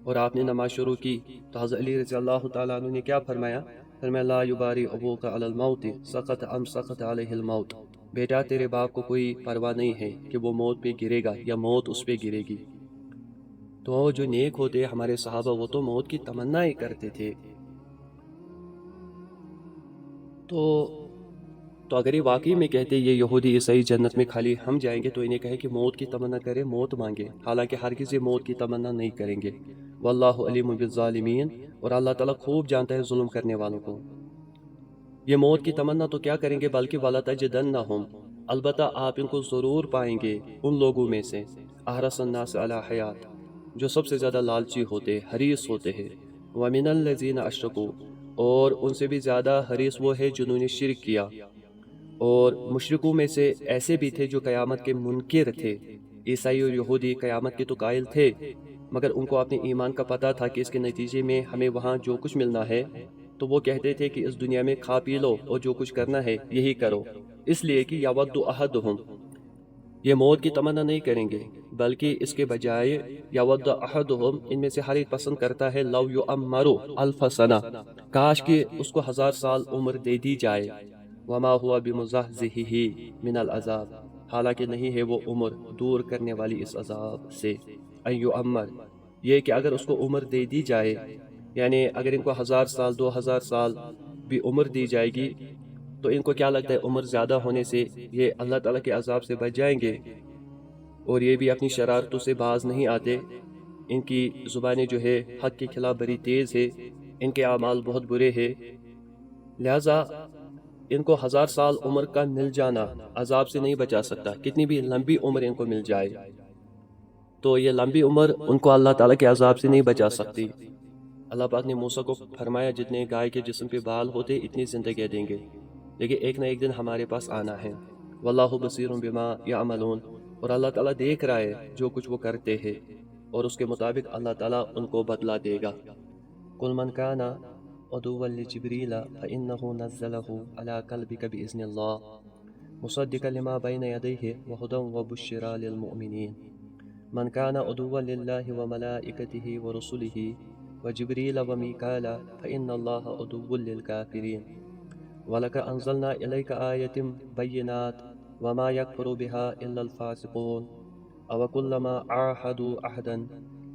اور آپ نے نماز شروع کی، تو حضرت علی رضی اللہ تعالیٰ عنہ نے کیا فرمایا؟ فرمایا لا یباری ابوک علی الموت سقط ام سقط علیہ الموت، بیٹا تیرے باپ کو کوئی پرواہ نہیں ہے کہ وہ موت پہ گرے گا یا موت اس پہ گرے گی۔ تو جو نیک ہوتے ہمارے صحابہ وہ تو موت کی تمنا ہی کرتے تھے۔ تو اگر یہ واقعی میں کہتے یہ یہودی عیسائی جنت میں خالی ہم جائیں گے تو انہیں کہے کہ موت کی تمنا کرے، موت مانگے، حالانکہ ہرگز یہ موت کی تمنا نہیں کریں گے۔ واللہ علیم بالظالمین، اور اللہ تعالیٰ خوب جانتا ہے ظلم کرنے والوں کو۔ یہ موت کی تمنا تو کیا کریں گے بلکہ وَلَتَجِدَنَّهُمْ، البتہ آپ ان کو ضرور پائیں گے ان لوگوں میں سے، احرص الناس علی حیات، جو سب سے زیادہ لالچی ہوتے، حریص ہوتے ہیں، وَمِنَ الَّذِينَ أَشْرَكُوا، اور ان سے بھی زیادہ حریص وہ ہے جنہوں نے شرک کیا، اور مشرکوں میں سے ایسے بھی تھے جو قیامت کے منکر تھے۔ عیسائی اور یہودی قیامت کے تو قائل تھے، مگر ان کو اپنے ایمان کا پتہ تھا کہ اس کے نتیجے میں ہمیں وہاں جو کچھ ملنا ہے، تو وہ کہتے تھے کہ اس دنیا میں کھا پی لو اور جو کچھ کرنا ہے یہی کرو، اس لیے کہ یود احدہم، یہ موت کی تمنا نہیں کریں گے، بلکہ اس کے بجائے یود احدہم، ان میں سے ہر ایک پسند کرتا ہے، لو یعمروا الف سنہ، کاش کہ اس کو 1000 سال عمر دے دی جائے، وما ہوا بمزحزحہ من العذاب، حالانکہ نہیں ہے وہ عمر دور کرنے والی اس عذاب سے، ان یعمر، یہ کہ اگر اس کو عمر دے دی جائے، یعنی اگر ان کو 1000 سال 2000 سال بھی عمر دی جائے گی تو ان کو کیا لگتا ہے عمر زیادہ ہونے سے یہ اللہ تعالیٰ کے عذاب سے بچ جائیں گے، اور یہ بھی اپنی شرارتوں سے باز نہیں آتے، ان کی زبانیں جو ہے حق کے خلاف بڑی تیز ہے، ان کے اعمال بہت برے ہیں، لہٰذا ان کو 1000 سال عمر کا مل جانا عذاب سے نہیں بچا سکتا، کتنی بھی لمبی عمر ان کو مل جائے تو یہ لمبی عمر ان کو اللہ تعالیٰ کے عذاب سے نہیں بچا سکتی۔ اللہ پاک نے موسیٰ کو فرمایا جتنے گائے کے جسم پہ بال ہوتے اتنی زندگی دیں گے، لیکن ایک نہ ایک دن ہمارے پاس آنا ہے، واللہ بصیر بما یعملون، اور اللہ تعالیٰ دیکھ رہا ہے جو کچھ وہ کرتے ہیں، اور اس کے مطابق اللہ تعالیٰ ان کو بدلہ دے گا۔ قل من کان عدوا لجبریل فإنه نزله على قلبك بإذن الله مصدقا لما بين يديه وهدى وبشرى للمؤمنين من كان عدوا لله وملائكته ورسله وجبريل وميكال فإن الله عدو للكافرين ولك أنزلنا إليك آية بينات وما يكفر بها إلا الفاسقون أو كلما عاهدوا عهدا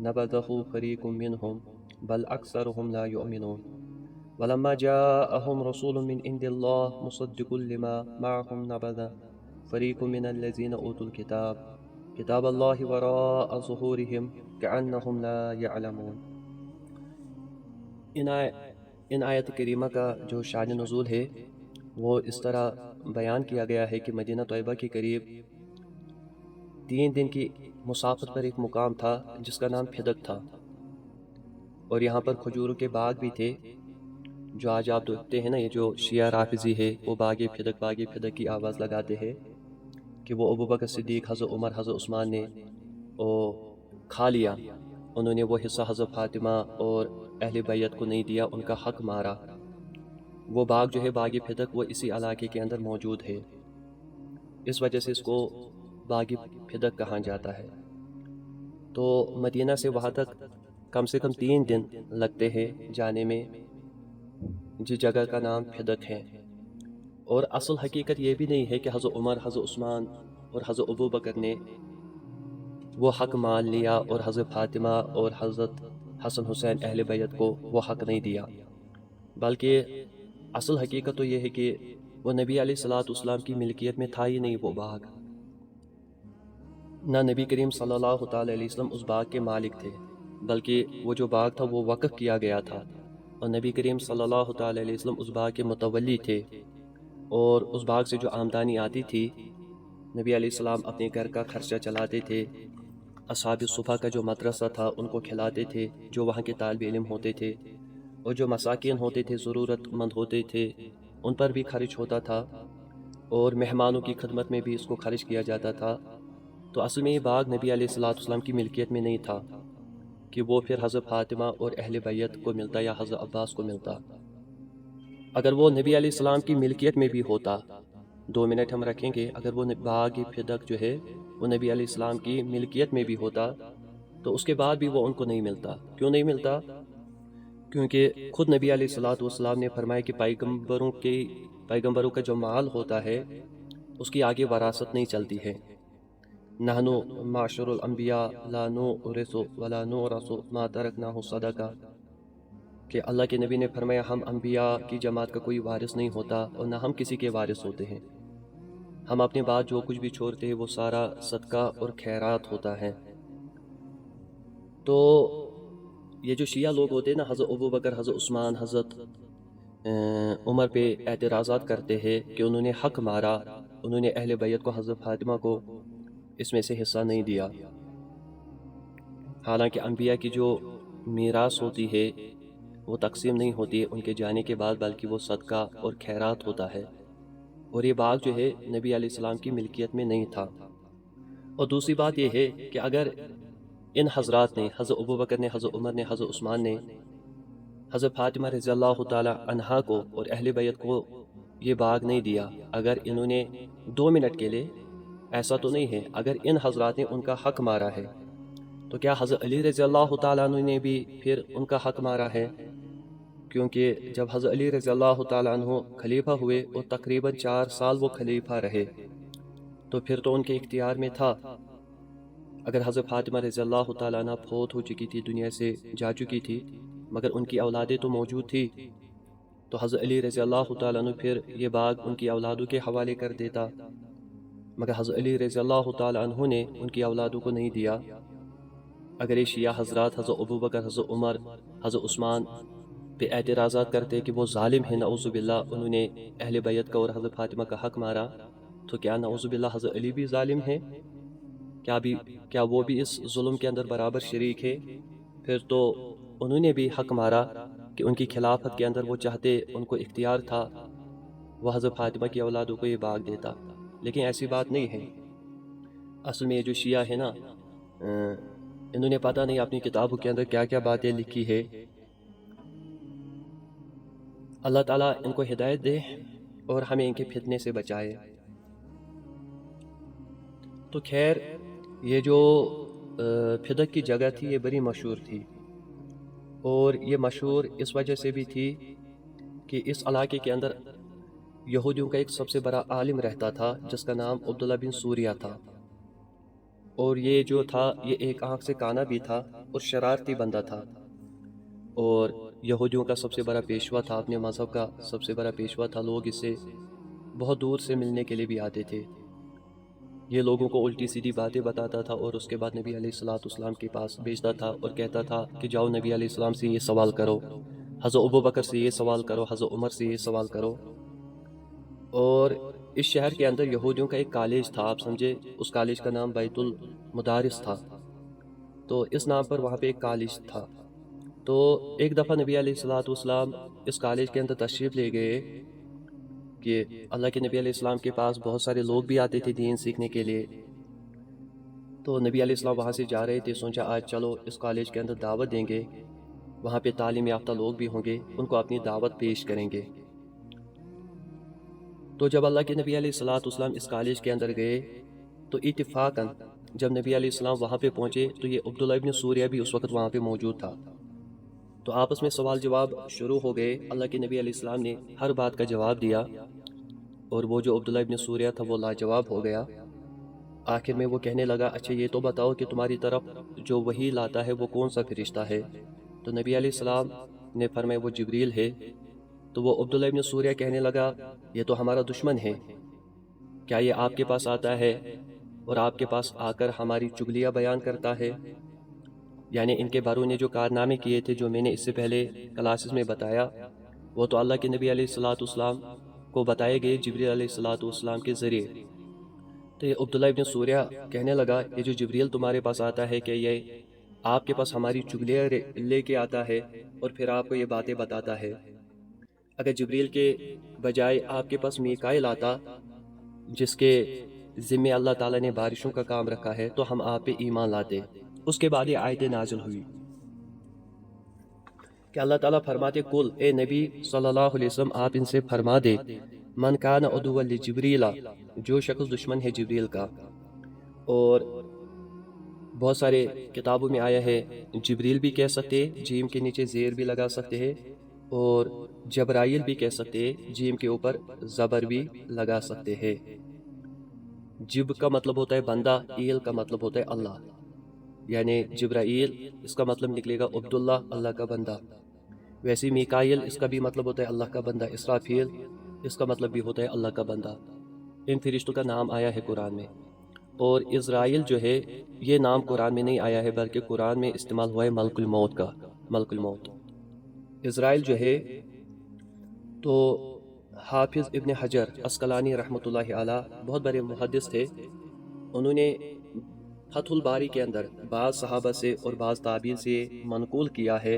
نبذه فريق منهم بل أكثرهم لا يؤمنون ولما جاءهم رسول من عند الله مصدق لما معهم نبذ فريق من الذين أوتوا الكتاب کتاب اللہ وراء ظہورہم کأنہم لا یعلمون۔ ان آیت کریمہ کا جو شان نزول ہے وہ اس طرح بیان کیا گیا ہے کہ مدینہ طیبہ کے قریب 3 دن کی مسافت پر ایک مقام تھا جس کا نام پھدک تھا، اور یہاں پر کھجوروں کے باغ بھی تھے، جو آج آپ دیکھتے ہیں نا، یہ جو شیعہ رافضی ہے وہ باغ پھدک کی آواز لگاتے ہیں کہ وہ ابو بکر صدیق، حضرت عمر، حضرت عثمان نے کھا لیا، انہوں نے وہ حصہ حضرت فاطمہ اور اہل بیت کو نہیں دیا، ان کا حق مارا۔ وہ باغ جو ہے باغ پھدک وہ اسی علاقے کے اندر موجود ہے، اس وجہ سے اس کو باغ پھدک کہا جاتا ہے۔ تو مدینہ سے وہاں تک کم سے کم 3 دن لگتے ہیں جانے میں، جس جگہ کا نام پھدک ہے، اور اصل حقیقت یہ بھی نہیں ہے کہ حضرت عمر، حضرت عثمان اور حضرت ابو بکر نے وہ حق مان لیا اور حضرت فاطمہ اور حضرت حسن حسین اہل بیت کو وہ حق نہیں دیا، بلکہ اصل حقیقت تو یہ ہے کہ وہ نبی علیہ الصلوۃ والسلام کی ملکیت میں تھا ہی نہیں وہ باغ، نہ نبی کریم صلی اللہ تعالی علیہ وسلم اس باغ کے مالک تھے، بلکہ وہ جو باغ تھا وہ وقف کیا گیا تھا، اور نبی کریم صلی اللہ تعالی علیہ وسلم اس باغ کے متولی تھے، اور اس باغ سے جو آمدنی آتی تھی نبی علیہ السلام اپنے گھر کا خرچہ چلاتے تھے، اصحاب صفا کا جو مدرسہ تھا ان کو کھلاتے تھے جو وہاں کے طالب علم ہوتے تھے، اور جو مساکین ہوتے تھے، ضرورت مند ہوتے تھے، ان پر بھی خرچ ہوتا تھا، اور مہمانوں کی خدمت میں بھی اس کو خرچ کیا جاتا تھا۔ تو اصل میں یہ باغ نبی علیہ الصلوۃ والسلام کی ملکیت میں نہیں تھا کہ وہ پھر حضرت فاطمہ اور اہل بیت کو ملتا یا حضرت عباس کو ملتا۔ اگر وہ نبی علیہ السلام کی ملکیت میں بھی ہوتا، 2 منٹ ہم رکھیں گے، اگر وہ باغ پھدک جو ہے وہ نبی علیہ السلام کی ملکیت میں بھی ہوتا تو اس کے بعد بھی وہ ان کو نہیں ملتا۔ کیوں نہیں ملتا؟ کیونکہ خود نبی علیہ الصلوۃ والسلام نے فرمایا کہ پیغمبروں کا جو مال ہوتا ہے اس کی آگے وراثت نہیں چلتی ہے، نحن معاشر الانبیاء لا نورث ولا نورث ما ترکناہ صدقہ، کہ اللہ کے نبی نے فرمایا ہم انبیاء کی جماعت کا کوئی وارث نہیں ہوتا اور نہ ہم کسی کے وارث ہوتے ہیں، ہم اپنے بعد جو کچھ بھی چھوڑتے ہیں وہ سارا صدقہ اور خیرات ہوتا ہے۔ تو یہ جو شیعہ لوگ ہوتے ہیں نا، حضرت ابو بکر، حضرت عثمان، حضرت عمر پہ اعتراضات کرتے ہیں کہ انہوں نے حق مارا، انہوں نے اہل بیت کو، حضرت فاطمہ کو اس میں سے حصہ نہیں دیا، حالانکہ انبیاء کی جو میراث ہوتی ہے وہ تقسیم نہیں ہوتی ان کے جانے کے بعد، بلکہ وہ صدقہ اور خیرات ہوتا ہے۔ اور یہ باغ جو ہے نبی علیہ السلام کی ملکیت میں نہیں تھا۔ اور دوسری بات یہ ہے کہ اگر ان حضرات نے، حضرت ابوبکر نے، حضرت عمر نے، حضرت عثمان نے حضرت فاطمہ رضی اللہ تعالی عنہا کو اور اہل بیت کو یہ باغ نہیں دیا، اگر انہوں نے 2 منٹ کے لیے، ایسا تو نہیں ہے، اگر ان حضرات نے ان کا حق مارا ہے تو کیا حضرت علی رضی اللہ تعالیٰ عنہ نے بھی پھر ان کا حق مارا ہے؟ کیونکہ جب حضرت علی رضی اللہ تعالیٰ عنہ خلیفہ ہوئے اور تقریباً 4 سال وہ خلیفہ رہے، تو پھر تو ان کے اختیار میں تھا۔ اگر حضرت فاطمہ رضی اللہ تعالیٰ عنہ فوت ہو چکی تھی، دنیا سے جا چکی تھی، مگر ان کی اولادیں تو موجود تھی، تو حضرت علی رضی اللہ تعالیٰ عنہ پھر یہ باغ ان کی اولادوں کے حوالے کر دیتا، مگر حضرت علی رضی اللہ تعالیٰ عنہ نے ان کی اولادوں کو نہیں دیا۔ اگر یہ شیعہ حضرات حضرت ابوبکر، حضرت عمر، حضرت عثمان پہ اعتراضات کرتے کہ وہ ظالم ہیں، نعوذ باللہ، انہوں نے اہل بیت کا اور حضرت فاطمہ کا حق مارا، تو کیا نعوذ باللہ حضرت علی بھی ظالم ہیں؟ کیا وہ بھی اس ظلم کے اندر برابر شریک ہے؟ پھر تو انہوں نے بھی حق مارا کہ ان کی خلافت کے اندر وہ چاہتے، ان کو اختیار تھا، وہ حضرت فاطمہ کی اولادوں کو یہ باغ دیتا، لیکن ایسی بات نہیں ہے۔ اصل میں یہ جو شیعہ ہے نا، انہوں نے پتہ نہیں اپنی کتابوں کے اندر کیا کیا باتیں لکھی ہے۔ اللہ تعالیٰ ان کو ہدایت دے اور ہمیں ان کے فتنے سے بچائے۔ تو خیر، یہ جو پھدک کی جگہ تھی یہ بڑی مشہور تھی، اور یہ مشہور اس وجہ سے بھی تھی کہ اس علاقے کے اندر یہودیوں کا ایک سب سے بڑا عالم رہتا تھا جس کا نام عبداللہ بن سوریہ تھا، اور یہ جو تھا یہ ایک آنکھ سے کانا بھی تھا اور شرارتی بندہ تھا، اور یہودیوں کا سب سے بڑا پیشوا تھا، اپنے مذہب کا سب سے بڑا پیشوا تھا۔ لوگ اس سے بہت دور سے ملنے کے لیے بھی آتے تھے۔ یہ لوگوں کو الٹی سیدھی باتیں بتاتا تھا اور اس کے بعد نبی علیہ السلام کے پاس بھیجتا تھا اور کہتا تھا کہ جاؤ نبی علیہ السلام سے یہ سوال کرو، حضرت ابوبکر سے یہ سوال کرو، حضرت عمر سے یہ سوال کرو۔ اور اس شہر کے اندر یہودیوں کا ایک کالج تھا، آپ سمجھے، اس کالج کا نام بیت المدارس تھا، تو اس نام پر وہاں پہ ایک کالج تھا۔ تو ایک دفعہ نبی علیہ السلام اس کالج کے اندر تشریف لے گئے کہ اللہ کے نبی علیہ السلام کے پاس بہت سارے لوگ بھی آتے تھے دین سیکھنے کے لیے، تو نبی علیہ السلام وہاں سے جا رہے تھے، سوچا آج چلو اس کالج کے اندر دعوت دیں گے، وہاں پہ تعلیم یافتہ لوگ بھی ہوں گے، ان کو اپنی دعوت پیش کریں گے۔ تو جب اللہ کے نبی علیہ السلام اس کالج کے اندر گئے تو اتفاقاً جب نبی علیہ السلام وہاں پہ پہنچے تو یہ عبداللہ ابن سوریہ بھی اس وقت وہاں پہ موجود تھا، تو آپس میں سوال جواب شروع ہو گئے۔ اللہ کے نبی علیہ السلام نے ہر بات کا جواب دیا، اور وہ جو عبداللہ ابن سوریہ تھا وہ لاجواب ہو گیا۔ آخر میں وہ کہنے لگا، اچھا یہ تو بتاؤ کہ تمہاری طرف جو وحی لاتا ہے وہ کون سا فرشتہ ہے؟ تو نبی علیہ السلام نے فرمایا وہ جبریل ہے۔ تو وہ عبداللہ ابن سوریہ کہنے لگا، یہ تو ہمارا دشمن ہے، کیا یہ آپ کے پاس آتا ہے اور آپ کے پاس آ کر ہماری چغلیاں بیان کرتا ہے؟ یعنی ان کے باروں نے جو کارنامے کیے تھے جو میں نے اس سے پہلے کلاسز میں بتایا، وہ تو اللہ کے نبی علیہ السلام کو بتائے گئے جبریل علیہ السلام کے ذریعے۔ تو یہ عبداللہ ابن سوریہ کہنے لگا، یہ جو جبریل تمہارے پاس آتا ہے کہ یہ آپ کے پاس ہماری چغلیاں لے کے آتا ہے اور پھر آپ کو یہ باتیں بتاتا ہے؟ اگر جبریل کے بجائے آپ کے پاس میکائیل آتا جس کے ذمے اللہ تعالیٰ نے بارشوں کا کام رکھا ہے تو ہم آپ پہ ایمان لاتے۔ اس کے بعد یہ آیتیں نازل ہوئی کہ اللہ تعالیٰ فرماتے، کل اے نبی صلی اللہ علیہ وسلم آپ ان سے فرما دے، من کان عدوا لجبریل، جو شخص دشمن ہے جبریل کا۔ اور بہت سارے کتابوں میں آیا ہے جبریل بھی کہہ سکتے، جیم کے نیچے زیر بھی لگا سکتے ہیں، اور جبرائیل بھی کہہ سکتے، جیم کے اوپر زبر بھی لگا سکتے ہیں۔ جب کا مطلب ہوتا ہے بندہ، ایل کا مطلب ہوتا ہے اللہ، یعنی جبرائیل اس کا مطلب نکلے گا عبداللہ، اللہ کا بندہ۔ ویسے میکائیل اس کا بھی مطلب ہوتا ہے اللہ کا بندہ، اسرافیل اس کا مطلب بھی ہوتا ہے اللہ کا بندہ۔ ان فرشتوں کا نام آیا ہے قرآن میں، اور اسرائیل جو ہے یہ نام قرآن میں نہیں آیا ہے، بلکہ قرآن میں استعمال ہوا ہے ملک الموت کا، ملک الموت۔ اسرائیل جو ہے تو حافظ ابن حجر عسقلانی رحمۃ اللہ علیہ بہت بڑے محدث تھے، انہوں نے فتح الباری کے اندر بعض صحابہ سے اور بعض تابعین سے منقول کیا ہے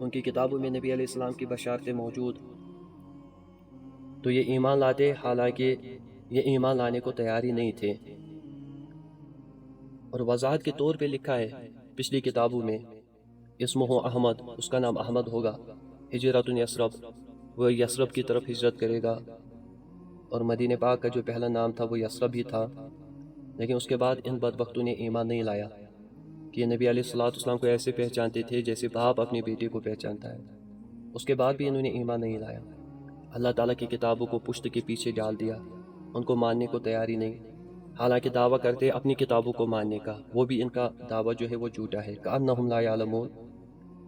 ان کی کتابوں میں نبی علیہ السلام کی بشارتیں موجود، تو یہ ایمان لاتے، حالانکہ یہ ایمان لانے کو تیار ہی نہیں تھے۔ اور وضاحت کے طور پہ لکھا ہے پچھلی کتابوں میں، اسمہ احمد، اس کا نام احمد ہوگا، ہجرت یثرب، وہ یثرب کی طرف ہجرت کرے گا، اور مدینہ پاک کا جو پہلا نام تھا وہ یثرب ہی تھا۔ لیکن اس کے بعد ان بدبختوں نے ایمان نہیں لایا، کہ یہ نبی علیہ السلام کو ایسے پہچانتے تھے جیسے باپ اپنے بیٹے کو پہچانتا ہے۔ اس کے بعد بھی انہوں نے ایمان نہیں لایا، اللہ تعالیٰ کی کتابوں کو پشت کے پیچھے ڈال دیا، ان کو ماننے کو تیار ہی نہیں، حالانکہ دعویٰ کرتے اپنی کتابوں کو ماننے کا، وہ بھی ان کا دعویٰ جو ہے وہ جھوٹا ہے۔ کأنہم لا یعلمون،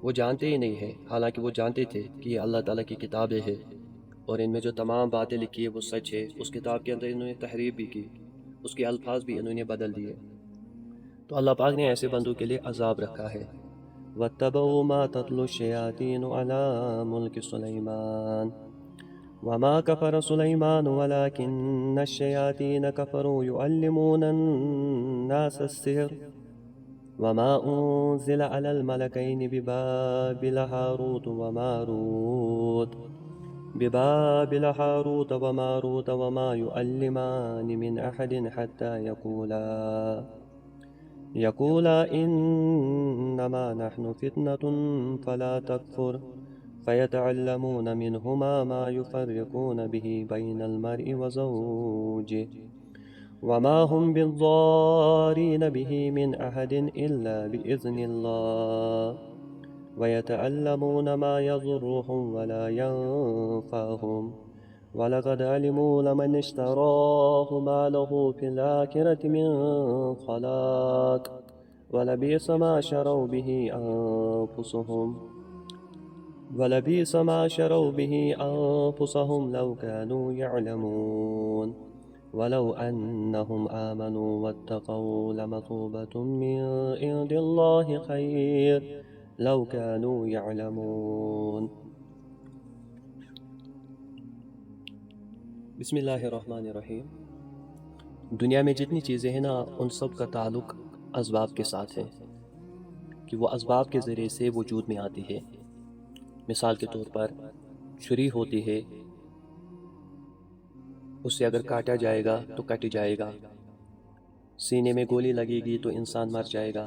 وہ جانتے ہی نہیں ہے، حالانکہ وہ جانتے تھے کہ یہ اللہ تعالیٰ کی کتابیں ہیں، اور ان میں جو تمام باتیں لکھی ہے وہ سچ ہے۔ اس کتاب کے اندر انہوں نے تحریف بھی کی، اس کے الفاظ بھی انہوں نے بدل دیے، تو اللہ پاک نے ایسے بندوں کے لیے عذاب رکھا ہے۔ وَاتَّبَعُوا مَا تَتْلُو الشَّيَاطِينُ عَلَىٰ مُلْكِ سُلَيْمَانَ وَمَا كَفَرَ سُلَيْمَانُ وَلَٰكِنَّ الشَّيَاطِينَ كَفَرُوا يُعَلِّمُونَ النَّاسَ السِّحْرَ وَمَا أُنزِلَ عَلَى الْمَلَكَيْنِ بِبَابِلَ هَارُوتَ وَمَا يُعَلِّمَانِ مِنْ أَحَدٍ حَتَّى يقولا إنما نحن فتنة فلا تكفر فيتعلمون منهما ما يفرقون به بين المرء وزوجه وما هم بالضارين به من أحد إلا بإذن الله ويتعلمون ما يضرهم ولا ينفعهم وَلَقَدْ عَلِمُوا لَمَنِ اشْتَرَاهُ مَا لَهُ فِي الْآخِرَةِ مِنْ خَلَاقٍ وَلَبِئْسَ مَا شَرَوْا بِهِ أَنفُسَهُمْ لَوْ كَانُوا يَعْلَمُونَ وَلَوْ أَنَّهُمْ آمَنُوا وَاتَّقَوْا لَمَثُوبَةٌ مِّنْ عِندِ اللَّهِ خَيْرٌ لَوْ كَانُوا يَعْلَمُونَ۔ بسم اللہ الرحمن الرحیم۔ دنیا میں جتنی چیزیں ہیں نا، ان سب کا تعلق اسباب کے ساتھ ہے، کہ وہ اسباب کے ذریعے سے وجود میں آتی ہے۔ مثال کے طور پر چھری ہوتی ہے، اس سے اگر کاٹا جائے گا تو کٹ جائے گا، سینے میں گولی لگے گی تو انسان مر جائے گا۔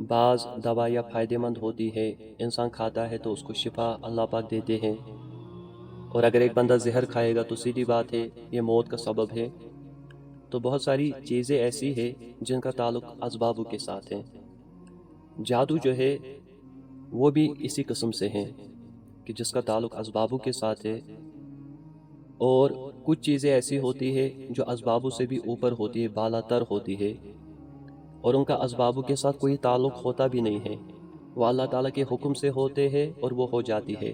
بعض دوائیاں فائدہ مند ہوتی ہے، انسان کھاتا ہے تو اس کو شفا اللہ پاک دیتے ہیں، اور اگر ایک بندہ زہر کھائے گا تو سیدھی بات ہے یہ موت کا سبب ہے۔ تو بہت ساری چیزیں ایسی ہیں جن کا تعلق اسبابوں کے ساتھ ہے۔ جادو جو ہے وہ بھی اسی قسم سے ہیں کہ جس کا تعلق اسبابوں کے ساتھ ہے، اور کچھ چیزیں ایسی ہوتی ہے جو اسبابوں سے بھی اوپر ہوتی ہے، بالا تر ہوتی ہے، اور ان کا اسبابوں کے ساتھ کوئی تعلق ہوتا بھی نہیں ہے، وہ اللہ تعالیٰ کے حکم سے ہوتے ہیں اور وہ ہو جاتی ہے۔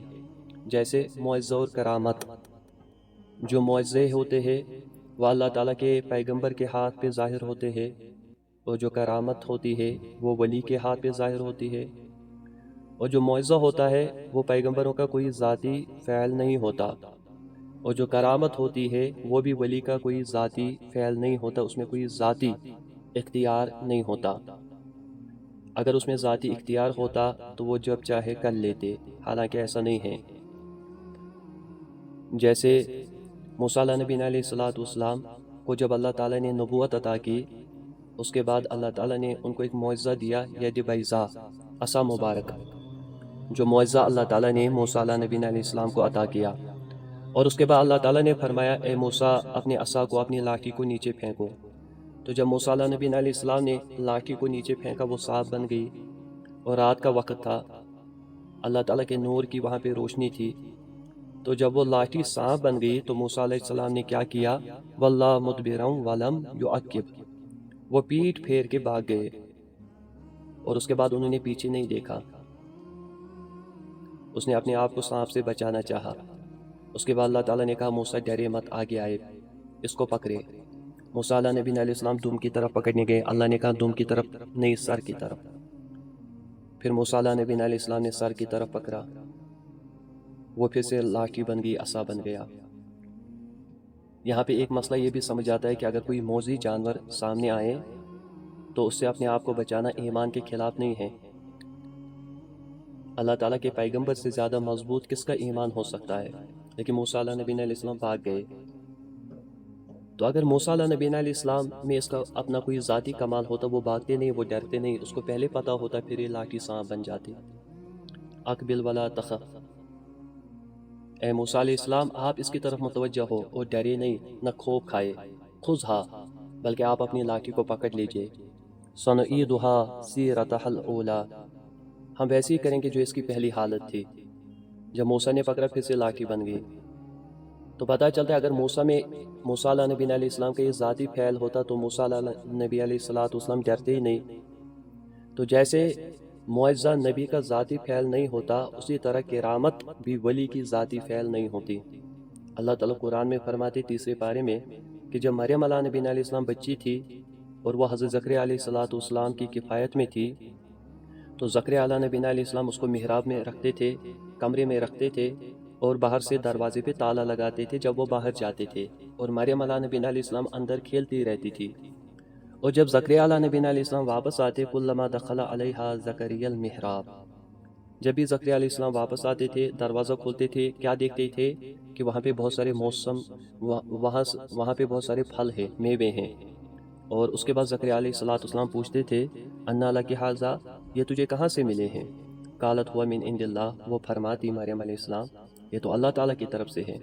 جیسے معجزہ اور کرامت، جو معجزے ہوتے ہیں وہ اللہ تعالیٰ کے پیغمبر کے ہاتھ پہ ظاہر ہوتے ہیں، اور جو کرامت ہوتی ہے وہ ولی کے ہاتھ پہ ظاہر ہوتی ہے، اور جو معجزہ ہوتا ہے وہ پیغمبروں کا کوئی ذاتی فعل نہیں ہوتا، اور جو کرامت ہوتی ہے وہ بھی ولی کا کوئی ذاتی فعل نہیں ہوتا، اس میں کوئی ذاتی اختیار نہیں ہوتا۔ اگر اس میں ذاتی اختیار ہوتا تو وہ جب چاہے کر لیتے، حالانکہ ایسا نہیں ہے۔ جیسے موسیٰ علیہ نبی علیہ السلام کو جب اللہ تعالیٰ نے نبوت عطا کی، اس کے بعد اللہ تعالیٰ نے ان کو ایک معجزہ دیا، ید بیضاء، عصا مبارک، جو معجزہ اللہ تعالیٰ نے موسیٰ علیہ نبی علیہ السلام کو عطا کیا۔ اور اس کے بعد اللہ تعالیٰ نے فرمایا اے موسیٰ اپنے عصا کو، اپنی لاٹھی کو نیچے پھینکو۔ تو جب موسیٰ علیہ نبی علیہ السلام نے لاٹھی کو نیچے پھینکا وہ سانپ بن گئی، اور رات کا وقت تھا، اللہ تعالیٰ کے نور کی وہاں پہ روشنی تھی، تو جب وہ لاٹھی سانپ بن گئی تو موسیٰ علیہ السلام نے کیا کیا، واللہ مدبرم ولم یعقب، وہ پیٹھ پھیر کے بھاگ گئے، اور اس کے بعد انہوں نے پیچھے نہیں دیکھا، اس نے اپنے آپ کو سانپ سے بچانا چاہا۔ اس کے بعد اللہ تعالیٰ نے کہا موسیٰ ڈرے مت، آگے آئے، اس کو پکڑے۔ موسیٰ علیہ نبی علیہ السلام دم کی طرف پکڑنے گئے، اللہ نے کہا دم کی طرف نہیں، سر کی طرف۔ پھر موسیٰ علیہ نبی علیہ السلام نے سر کی طرف پکڑا، وہ پھر سے لاٹھی بن گئی، عصا بن گیا۔ یہاں پہ ایک مسئلہ یہ بھی سمجھ آتا ہے کہ اگر کوئی موذی جانور سامنے آئے تو اس سے اپنے آپ کو بچانا ایمان کے خلاف نہیں ہے۔ اللہ تعالیٰ کے پیغمبر سے زیادہ مضبوط کس کا ایمان ہو سکتا ہے؟ لیکن موسیٰ علیہ نبی علیہ السلام بھاگ گئے۔ تو اگر موسیٰ علیہ نبی علیہ السلام میں اس کا اپنا کوئی ذاتی کمال ہوتا، وہ بھاگتے نہیں، وہ ڈرتے نہیں، اس کو پہلے پتا ہوتا، پھر یہ لاٹھی سانپ بن جاتی۔ اقبل ولا تخف، اے موسیٰ علیہ السلام آپ اس کی طرف متوجہ ہو اور ڈرے نہیں، نہ خوف کھائے، خذھا، بلکہ آپ اپنی لاٹھی کو پکڑ لیجئے۔ سنعیدھا سیرتھا الاولیٰ، ہم ویسے ہی کریں گے جو اس کی پہلی حالت تھی۔ جب موسیٰ نے پکڑا پھر سے لاٹھی بن گئی۔ تو پتہ چلتا ہے اگر موسیٰ علیہ نبی علیہ السلام کا یہ ذاتی فعل ہوتا تو موسیٰ علیہ نبی علیہ السلام ڈرتے ہی نہیں۔ تو جیسے معجزہ نبی کا ذاتی فعل نہیں ہوتا، اسی طرح کرامت بھی ولی کی ذاتی فعل نہیں ہوتی۔ اللہ تعالیٰ قرآن میں فرماتے 3 پارے میں کہ جب مریم علیہ نبی علیہ السلام بچی تھی اور وہ حضرت زکریا علیہ السلام کی کفایت میں تھی، تو زکریا علیہ نبی علیہ السلام اس کو محراب میں رکھتے تھے، کمرے میں رکھتے تھے، اور باہر سے دروازے پہ تالا لگاتے تھے جب وہ باہر جاتے تھے، اور مریم علیہ نبی علیہ السلام اندر کھیلتی رہتی تھی۔ اور جب زکریا علیہ نبی علیہ السلام واپس آتے، کلما دخل علیہا زکریا المحراب، جب بھی زکریا علیہ السلام واپس آتے تھے، دروازہ کھولتے تھے، کیا دیکھتے تھے کہ وہاں پہ بہت سارے وہاں پہ بہت سارے پھل ہیں، میوے ہیں۔ اور اس کے بعد زکریا علیہ السلام پوچھتے تھے انا لک ھذا، یہ تجھے کہاں سے ملے ہیں؟ قالت ہوا من عند اللہ، وہ فرماتی مریم علیہ السلام یہ تو اللہ تعالیٰ کی طرف سے ہے۔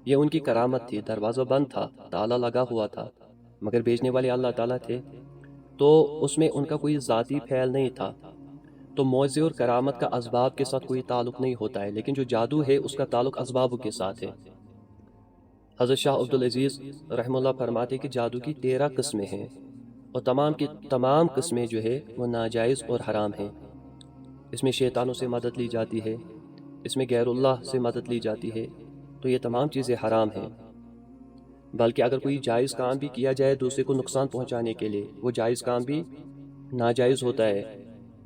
یہ ان کی کرامت تھی، دروازہ بند تھا، تالا لگا ہوا تھا، مگر بیچنے والے اللہ تعالیٰ تھے، تو اس میں ان کا کوئی ذاتی فعل نہیں تھا۔ تو معجزے اور کرامت کا اسباب کے ساتھ کوئی تعلق نہیں ہوتا ہے، لیکن جو جادو ہے اس کا تعلق اسباب کے ساتھ ہے۔ حضرت شاہ عبدالعزیز رحمہ اللہ فرماتے کہ جادو کی 13 قسمیں ہیں، اور تمام کی تمام قسمیں جو ہے وہ ناجائز اور حرام ہیں۔ اس میں شیطانوں سے مدد لی جاتی ہے، اس میں غیر اللہ سے مدد لی جاتی ہے، تو یہ تمام چیزیں حرام ہیں۔ بلکہ اگر کوئی جائز کام بھی کیا جائے دوسرے کو نقصان پہنچانے کے لیے، وہ جائز کام بھی ناجائز ہوتا ہے،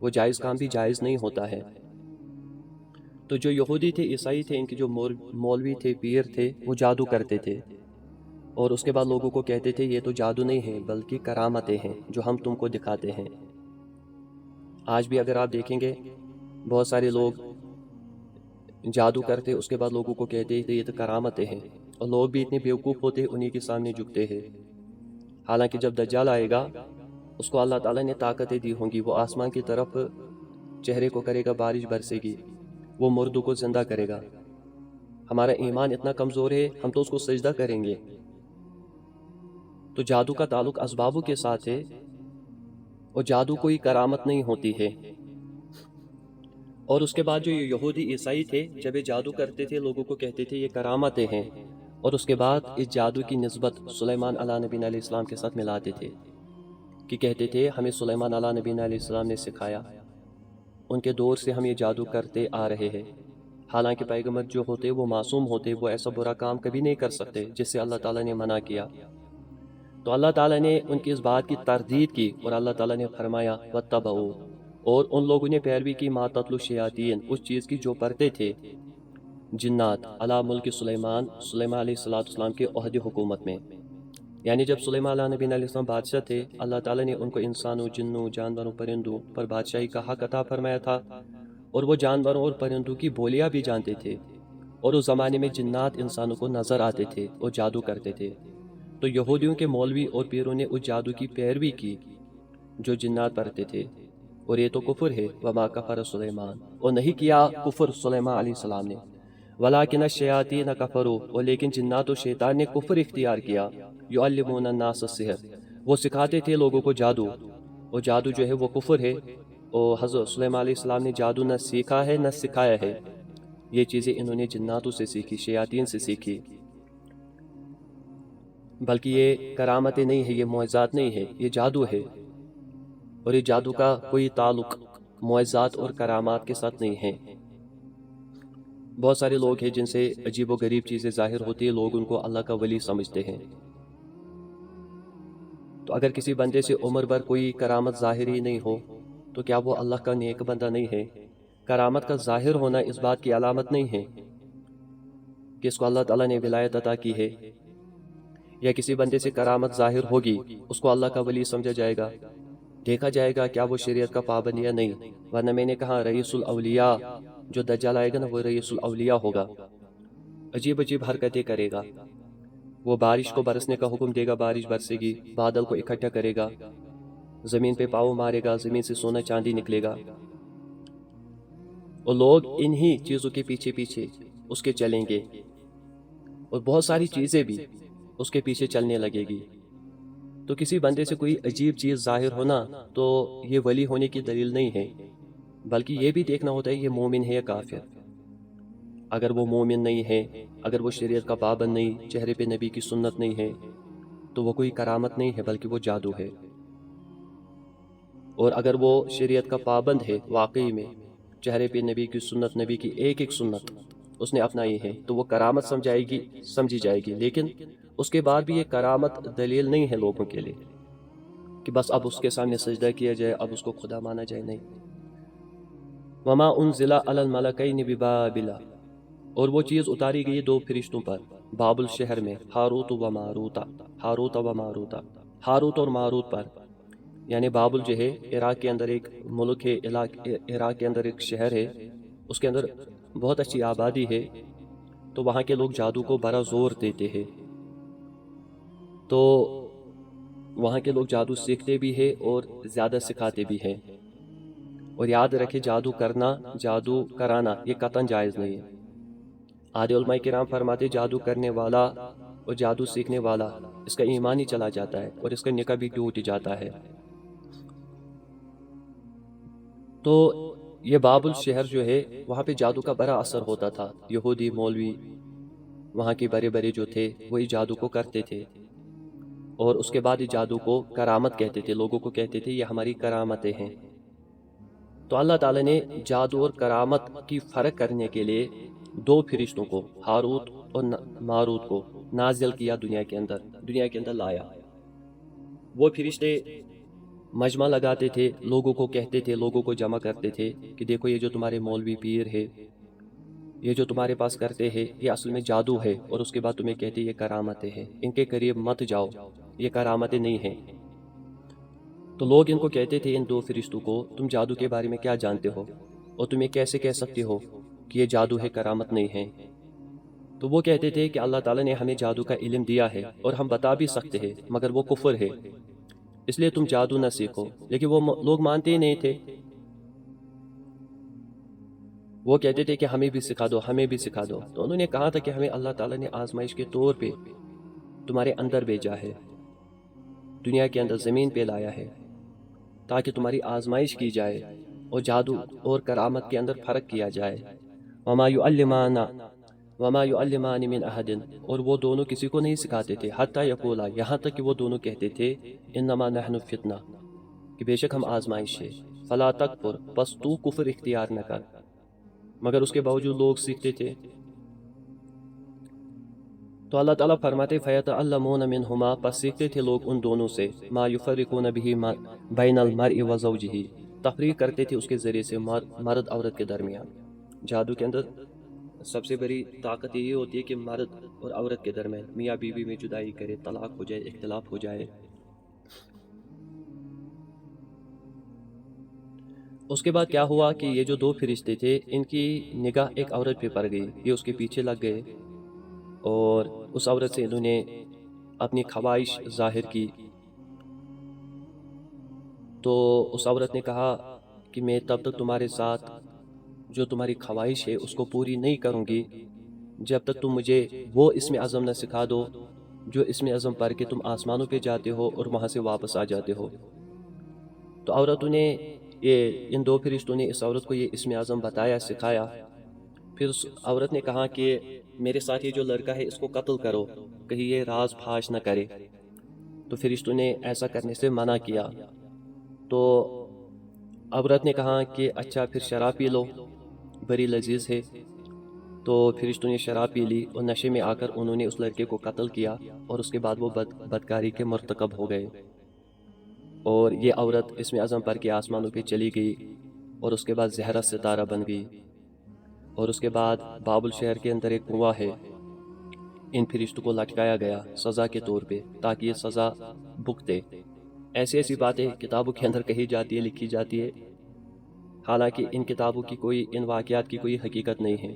وہ جائز کام بھی جائز نہیں ہوتا ہے۔ تو جو یہودی تھے، عیسائی تھے، ان کے جو مولوی تھے، پیر تھے، وہ جادو کرتے تھے، اور اس کے بعد لوگوں کو کہتے تھے یہ تو جادو نہیں ہے بلکہ کرامتیں ہیں جو ہم تم کو دکھاتے ہیں۔ آج بھی اگر آپ دیکھیں گے بہت سارے لوگ جادو کرتے، اس کے بعد لوگوں کو کہتے ہیں یہ تو کرامتیں ہیں، اور لوگ بھی اتنے بیوقوف ہوتے انہی کے سامنے جھکتے ہیں۔ حالانکہ جب دجال آئے گا اس کو اللہ تعالیٰ نے طاقتیں دی ہوں گی، وہ آسمان کی طرف چہرے کو کرے گا، بارش برسے گی، وہ مردوں کو زندہ کرے گا۔ ہمارا ایمان اتنا کمزور ہے ہم تو اس کو سجدہ کریں گے۔ تو جادو کا تعلق اسبابوں کے ساتھ ہے، اور جادو کوئی کرامت نہیں ہوتی ہے۔ اور اس کے بعد جو یہودی عیسائی تھے جب یہ جادو کرتے تھے لوگوں کو کہتے تھے یہ کرامتیں ہیں، اور اس کے بعد اس جادو کی نسبت سلیمان علیہ نبی علیہ السلام کے ساتھ ملاتے تھے، کہ کہتے تھے ہمیں سلیمان علیہ نبی علیہ السلام نے سکھایا، ان کے دور سے ہم یہ جادو کرتے آ رہے ہیں۔ حالانکہ پیغمبر جو ہوتے وہ معصوم ہوتے، وہ ایسا برا کام کبھی نہیں کر سکتے جس سے اللہ تعالیٰ نے منع کیا۔ تو اللہ تعالیٰ نے ان کی اس بات کی تردید کی، اور اللہ تعالیٰ نے فرمایا واتبعوا، اور ان لوگوں نے پیروی کی ما تتلو الشیاطین، اس چیز کی جو پڑھتے تھے جنات علی ملک سلیمان علیہ السلام کے عہد حکومت میں۔ یعنی جب سلیمان علیہ نبی علیہ السلام بادشاہ تھے، اللہ تعالیٰ نے ان کو انسانوں، جنوں، جانوروں، پرندوں پر بادشاہی کا حق عطا فرمایا تھا، اور وہ جانوروں اور پرندوں کی بولیاں بھی جانتے تھے، اور اس زمانے میں جنات انسانوں کو نظر آتے تھے اور جادو کرتے تھے۔ تو یہودیوں کے مولوی اور پیروں نے اس جادو کی پیروی کی جو جنات پڑھتے تھے، اور یہ تو کفر ہے۔ وما کفر سلیمان، اور نہیں کیا کفر سلیمان علیہ السلام نے، ولیکن الشیاطین کفروا، اور لیکن جنات و شیطان نے کفر اختیار کیا، یعلمون الناس السحر، وہ سکھاتے تھے لوگوں کو جادو، اور جادو جو ہے وہ کفر ہے، اور حضرت سلیمان علیہ السلام نے جادو نہ سیکھا ہے نہ سکھایا ہے، یہ چیزیں انہوں نے جناتوں سے سیکھی، شیاطین سے سیکھی۔ بلکہ یہ کرامتیں نہیں ہے، یہ معجزات نہیں ہے، یہ جادو ہے، اور یہ جادو کا کوئی تعلق معجزات اور کرامات کے ساتھ نہیں ہے۔ بہت سارے لوگ ہیں جن سے عجیب و غریب چیزیں ظاہر ہوتی ہیں، لوگ ان کو اللہ کا ولی سمجھتے ہیں۔ تو اگر کسی بندے سے عمر بھر کوئی کرامت ظاہر ہی نہیں ہو تو کیا وہ اللہ کا نیک بندہ نہیں ہے؟ کرامت کا ظاہر ہونا اس بات کی علامت نہیں ہے کہ اس کو اللہ تعالیٰ نے ولایت عطا کی ہے، یا کسی بندے سے کرامت ظاہر ہوگی اس کو اللہ کا ولی سمجھا جائے گا، دیکھا جائے گا کیا وہ شریعت کا پابند یا نہیں، ورنہ میں نے کہا رئیس الاولیاء جو دجال آئے گا نا وہ رئیس الاولیاء ہوگا، عجیب عجیب حرکتیں کرے گا، وہ بارش کو برسنے کا حکم دے گا، بارش برسے گی، بادل کو اکٹھا کرے گا، زمین پہ پاؤں مارے گا، زمین سے سونا چاندی نکلے گا، اور لوگ انہی چیزوں کے پیچھے پیچھے اس کے چلیں گے، اور بہت ساری چیزیں بھی اس کے پیچھے چلنے لگے گی۔ تو کسی بندے سے کوئی عجیب چیز ظاہر ہونا تو یہ ولی ہونے کی دلیل نہیں ہے، بلکہ یہ بھی دیکھنا ہوتا ہے یہ مومن ہے یا کافر۔ اگر وہ مومن نہیں ہے، اگر وہ شریعت کا پابند نہیں، چہرے پہ نبی کی سنت نہیں ہے، تو وہ کوئی کرامت نہیں ہے بلکہ وہ جادو ہے۔ اور اگر وہ شریعت کا پابند ہے واقعی میں، چہرے پہ نبی کی سنت، نبی کی ایک ایک سنت اس نے اپنائی ہے، تو وہ کرامت سمجھی جائے گی، لیکن اس کے بعد بھی یہ کرامت دلیل نہیں ہے لوگوں کے لیے کہ بس اب اس کے سامنے سجدہ کیا جائے، اب اس کو خدا مانا جائے، نہیں۔ وما انزل علی الملکین ببابل، اور وہ چیز اتاری گئی دو فرشتوں پر بابل شہر میں، ہاروت و ماروت، ہاروت و ماروت، ہاروت اور ماروت پر، یعنی بابل جو ہے عراق کے اندر ایک ملک ہے، عراق کے اندر ایک شہر ہے، اس کے اندر بہت اچھی آبادی ہے، تو وہاں کے لوگ جادو کو بڑا زور دیتے ہیں، تو وہاں کے لوگ جادو سیکھتے بھی ہیں اور زیادہ سکھاتے بھی ہیں۔ اور یاد رکھے جادو کرانا یہ قطعاً جائز نہیں ہے۔ آدھے علماء کرام فرماتے جادو کرنے والا اور جادو سیکھنے والا اس کا ایمان ہی چلا جاتا ہے اور اس کا نکاح بھی ٹوٹ جاتا ہے۔ تو یہ بابل شہر جو ہے وہاں پہ جادو کا بڑا اثر ہوتا تھا، یہودی مولوی وہاں کے بڑے بڑے جو تھے وہی جادو کو کرتے تھے، اور اس کے بعد یہ جادو کو کرامت کہتے تھے، لوگوں کو کہتے تھے یہ ہماری کرامتیں ہیں۔ تو اللہ تعالیٰ نے جادو اور کرامت کی فرق کرنے کے لیے دو فرشتوں کو، ہاروت اور ماروت کو نازل کیا، دنیا کے اندر لایا۔ وہ فرشتے مجمع لگاتے تھے، لوگوں کو کہتے تھے، لوگوں کو جمع کرتے تھے کہ دیکھو یہ جو تمہارے مولوی پیر ہے، یہ جو تمہارے پاس کرتے ہیں یہ اصل میں جادو ہے، اور اس کے بعد تمہیں کہتے یہ کرامتیں ہیں، ان کے قریب مت جاؤ، یہ کرامتیں نہیں ہیں۔ تو لوگ ان کو کہتے تھے، ان دو فرشتوں کو، تم جادو کے بارے میں کیا جانتے ہو، اور تمہیں کیسے کہہ سکتے ہو کہ یہ جادو ہے، کرامت نہیں ہے؟ تو وہ کہتے تھے کہ اللہ تعالیٰ نے ہمیں جادو کا علم دیا ہے اور ہم بتا بھی سکتے ہیں، مگر وہ کفر ہے، اس لیے تم جادو نہ سیکھو۔ لیکن وہ لوگ مانتے ہی نہیں تھے، وہ کہتے تھے کہ ہمیں بھی سکھا دو، ہمیں بھی سکھا دو۔ تو انہوں نے کہا تھا کہ ہمیں اللہ تعالیٰ نے آزمائش کے طور پہ تمہارے اندر بھیجا ہے، دنیا کے اندر زمین پہ لایا ہے تاکہ تمہاری آزمائش کی جائے اور جادو اور کرامت کے اندر فرق کیا جائے۔ وما يعلمان من احد، اور وہ دونوں کسی کو نہیں سکھاتے تھے، حتی یقولا، یہاں تک کہ وہ دونوں کہتے تھے، انما نحن فتنہ، کہ بے شک ہم آزمائش ہے، فلا تکفر، پس تو کفر اختیار نہ کر، مگر اس کے باوجود لوگ سیکھتے تھے۔ تو اللہ تعالیٰ فرماتے فیتعلمون منہما، پس سیکھتے تھے لوگ ان دونوں سے، ما یفرقون بہ بین المرء وزوجہ، تفریق کرتے تھے اس کے ذریعے سے مرد عورت کے درمیان۔ جادو کے اندر سب سے بڑی طاقت یہ ہوتی ہے کہ مرد اور عورت کے درمیان، میاں بیوی میں جدائی کرے، طلاق ہو جائے، اختلاف ہو جائے۔ اس کے بعد کیا ہوا کہ یہ جو دو فرشتے تھے ان کی نگاہ ایک عورت پہ پڑ گئی، یہ اس کے پیچھے لگ گئے اور اس عورت سے انہوں نے اپنی خواہش ظاہر کی۔ تو اس عورت نے کہا کہ میں تب تک تمہارے ساتھ جو تمہاری خواہش ہے اس کو پوری نہیں کروں گی جب تک تم مجھے وہ اسم اعظم نہ سکھا دو جو اسم اعظم پڑھ کے تم آسمانوں پہ جاتے ہو اور وہاں سے واپس آ جاتے ہو۔ تو عورتوں نے ان دو فرشتوں نے اس عورت کو یہ اسم اعظم بتایا، سکھایا۔ پھر اس عورت نے کہا کہ میرے ساتھ یہ جو لڑکا ہے اس کو قتل کرو، کہیں یہ راز پھاش نہ کرے۔ تو فرشتوں نے ایسا کرنے سے منع کیا۔ تو عورت نے کہا کہ اچھا پھر شراب پی لو، بڑی لذیذ ہے۔ تو فرشتوں نے شراب پی لی اور نشے میں آ کر انہوں نے اس لڑکے کو قتل کیا، اور اس کے بعد وہ بدکاری کے مرتکب ہو گئے، اور یہ عورت اسم اعظم پڑھ کے آسمانوں پہ چلی گئی، اور اس کے بعد زہرہ ستارہ بن گئی۔ اور اس کے بعد بابل شہر کے اندر ایک کنواں ہے، ان فرشتوں کو لٹکایا گیا سزا کے طور پہ تاکہ یہ سزا بھگتے۔ ایسی ایسی باتیں کتابوں کے اندر کہی جاتی ہے، لکھی جاتی ہے، حالانکہ ان کتابوں کی کوئی، ان واقعات کی کوئی حقیقت نہیں ہے۔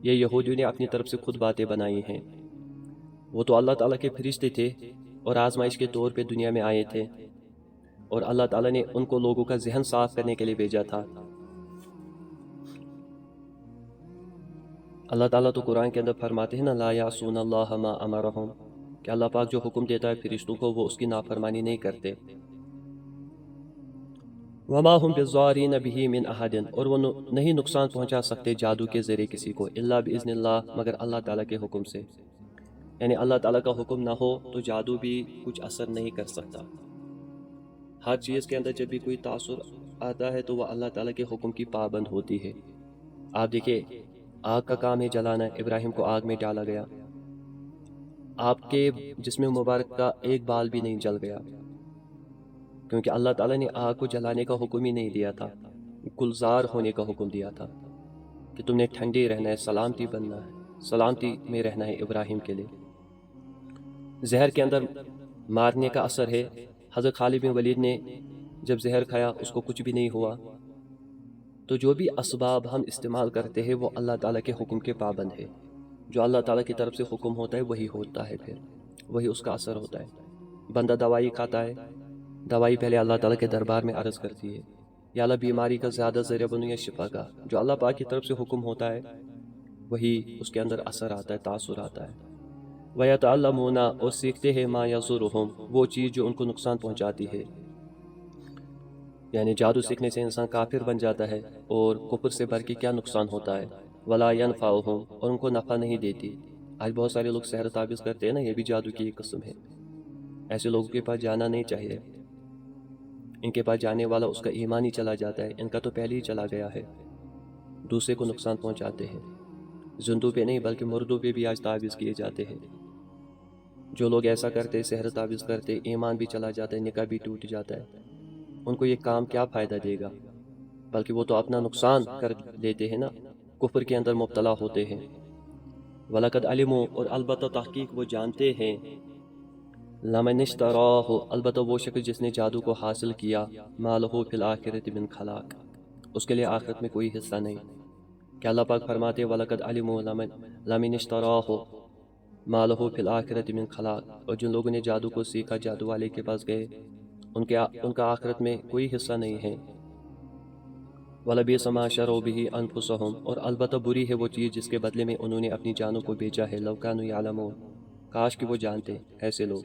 یہ یہودیوں نے اپنی طرف سے خود باتیں بنائی ہیں۔ وہ تو اللہ تعالیٰ کے فرشتے تھے اور آزمائش کے طور پہ دنیا میں آئے تھے، اور اللہ تعالیٰ نے ان کو لوگوں کا ذہن صاف کرنے کے لیے بھیجا تھا۔ اللہ تعالیٰ تو قرآن کے اندر فرماتے ہیں نا، لا یعصون اللہ ما امرہم، کہ اللہ پاک جو حکم دیتا ہے فرشتوں کو وہ اس کی نافرمانی نہیں کرتے۔ وما ہم بضارین بہ من احد، اور وہ نہیں نقصان پہنچا سکتے جادو کے ذریعے کسی کو، الا باذن اللہ، مگر اللہ تعالیٰ کے حکم سے۔ یعنی اللہ تعالیٰ کا حکم نہ ہو تو جادو بھی کچھ اثر نہیں کر سکتا۔ ہر چیز کے اندر جب بھی کوئی تاثر آتا ہے تو وہ اللہ تعالیٰ کے حکم کی پابند ہوتی ہے۔ آپ دیکھیں، آگ کا کام ہے جلانا، ابراہیم کو آگ میں ڈالا گیا، آپ کے جسم مبارک کا ایک بال بھی نہیں جل گیا، کیونکہ اللہ تعالیٰ نے آگ کو جلانے کا حکم ہی نہیں دیا تھا، گلزار ہونے کا حکم دیا تھا کہ تم نے ٹھنڈے رہنا ہے، سلامتی بننا ہے، سلامتی میں رہنا ہے ابراہیم کے لیے۔ زہر کے اندر مارنے کا اثر ہے۔ حضرت خالد بن ولید نے جب زہر کھایا اس کو کچھ بھی نہیں ہوا۔ تو جو بھی اسباب ہم استعمال کرتے ہیں وہ اللہ تعالیٰ کے حکم کے پابند ہے۔ جو اللہ تعالیٰ کی طرف سے حکم ہوتا ہے وہی ہوتا ہے، پھر وہی اس کا اثر ہوتا ہے۔ بندہ دوائی کھاتا ہے، دوائی پہلے اللہ تعالیٰ کے دربار میں عرض کرتی ہے، یا اللہ بیماری کا زیادہ ذریعہ بنو یا شفا کا۔ جو اللہ پاک کی طرف سے حکم ہوتا ہے وہی اس کے اندر اثر آتا ہے، تاثر آتا ہے۔ وَيَتَعَلَّمُونَ، اور سیکھتے ہیں، مَا يَضُرُّهُمْ، وہ چیز جو ان کو نقصان پہنچاتی ہے۔ یعنی جادو سیکھنے سے انسان کافر بن جاتا ہے، اور کفر سے بڑھ کے کیا نقصان ہوتا ہے، وَلَا يَنْفَعُهُمْ، اور ان کو نفع نہیں دیتی۔ آج بہت سارے لوگ سحر تعویذ کرتے ہیں نا، یہ بھی جادو کی ایک قسم ہے۔ ایسے لوگوں کے پاس جانا نہیں چاہیے، ان کے پاس جانے والا اس کا ایمان ہی چلا جاتا ہے، ان کا تو پہلے ہی چلا گیا ہے۔ دوسرے کو نقصان پہنچاتے ہیں، زندوں پہ نہیں بلکہ مردوں پہ بھی آج تعویذ کیے جاتے ہیں۔ جو لوگ ایسا کرتے، سحر تعویذ کرتے، ایمان بھی چلا جاتا ہے، نکاح بھی ٹوٹ جاتا ہے، ان کو یہ کام کیا فائدہ دے گا، بلکہ وہ تو اپنا نقصان کر لیتے ہیں نا، کفر کے اندر مبتلا ہوتے ہیں۔ وَلَقَدْ عَلِمُوا، اور البتہ تحقیق وہ جانتے ہیں، لَمَنِ اشْتَرَاهُ، البتہ وہ شخص جس نے جادو کو حاصل کیا، مَا لَهُ فِي الْآخِرَةِ مِنْ خَلَاقٍ، اس کے لیے آخرت میں کوئی حصہ نہیں۔ کہ اللہ پاک فرماتے وَلَقَدْ عَلِمُوا لَمَنِ اشْتَرَاهُ مَا لَهُ فِي الْآخِرَةِ مِنْ خَلَاقٍ، اور جن لوگوں نے جادو کو سیکھا، جادو والے کے پاس گئے، ان کا آخرت میں کوئی حصہ نہیں ہے۔ وَلَبِئْسَ مَا شَرَوْا بِهِ أَنفُسَهُمْ، اور البتہ بری ہے وہ چیز جس کے بدلے میں انہوں نے اپنی جانوں کو بیچا ہے، لَوْ كَانُوا يَعْلَمُونَ، کاش کہ وہ جانتے، ایسے لوگ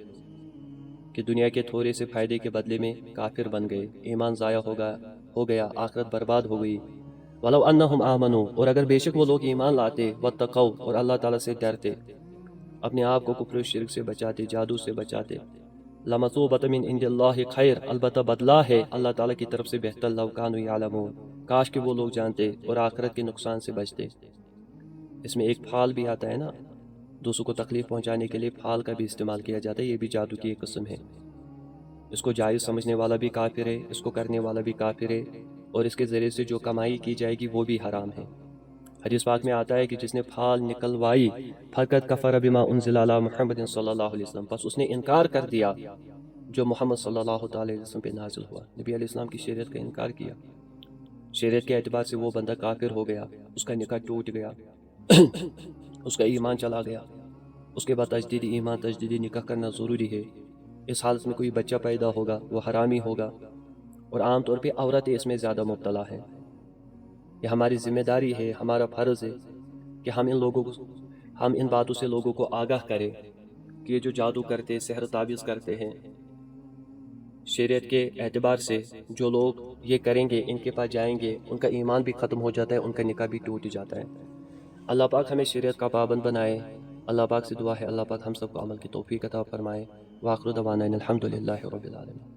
کہ دنیا کے تھوڑے سے فائدے کے بدلے میں کافر بن گئے، ایمان ضائع ہو گیا، آخرت برباد ہو گئی۔ وَلَوْ أَنَّهُمْ آمَنُوا، اور اگر بے شک وہ لوگ ایمان لاتے، وَاتَّقَوْا، اور اللہ تعالیٰ سے ڈرتے، اپنے آپ کو کفر و شرک سے بچاتے، جادو سے بچاتے، لَمَثُوبَةٌ مِّنْ عِندِ اللَّهِ خَيْرٌ، البتہ بدلہ ہے اللہ تعالیٰ کی طرف سے بہتر، لَوْ كَانُوا يَعْلَمُونَ، کاش کہ وہ لوگ جانتے اور آخرت کے نقصان سے بچتے۔ اس میں ایک پھال بھی آتا ہے نا، دوسروں کو تکلیف پہنچانے کے لیے پھال کا بھی استعمال کیا جاتا ہے، یہ بھی جادو کی ایک قسم ہے۔ اس کو جائز سمجھنے والا بھی کافر ہے، اس کو کرنے والا بھی کافر ہے، اور اس کے ذریعے سے جو کمائی کی جائے گی وہ بھی حرام ہے۔ حدیث پاک میں آتا ہے کہ جس نے پھال نکلوائی، فقط کفر بما انزل علی محمد صلی اللہ علیہ وسلم، بس اس نے انکار کر دیا جو محمد صلی اللہ علیہ وسلم پہ نازل ہوا، نبی علیہ السلام کی شریعت کا انکار کیا، شریعت کے اعتبار سے وہ بندہ کافر ہو گیا، اس کا نکاح ٹوٹ گیا، اس کا ایمان چلا گیا۔ اس کے بعد تجدید ایمان، تجدید نکاح کرنا ضروری ہے۔ اس حالت میں کوئی بچہ پیدا ہوگا وہ حرامی ہوگا، اور عام طور پہ عورتیں اس میں زیادہ مبتلا ہیں۔ یہ ہماری ذمہ داری ہے، ہمارا فرض ہے کہ ہم ان باتوں سے لوگوں کو آگاہ کریں کہ یہ جو جادو کرتے، سحر تعویذ کرتے ہیں، شریعت کے اعتبار سے جو لوگ یہ کریں گے، ان کے پاس جائیں گے، ان کا ایمان بھی ختم ہو جاتا ہے، ان کا نکاح بھی ٹوٹ جاتا ہے۔ اللہ پاک ہمیں شریعت کا پابند بنائے۔ اللہ پاک سے دعا ہے اللہ پاک ہم سب کو عمل کی توفیق عطا فرمائے۔ وآخر دعوانا ان الحمد للہ رب العالمین۔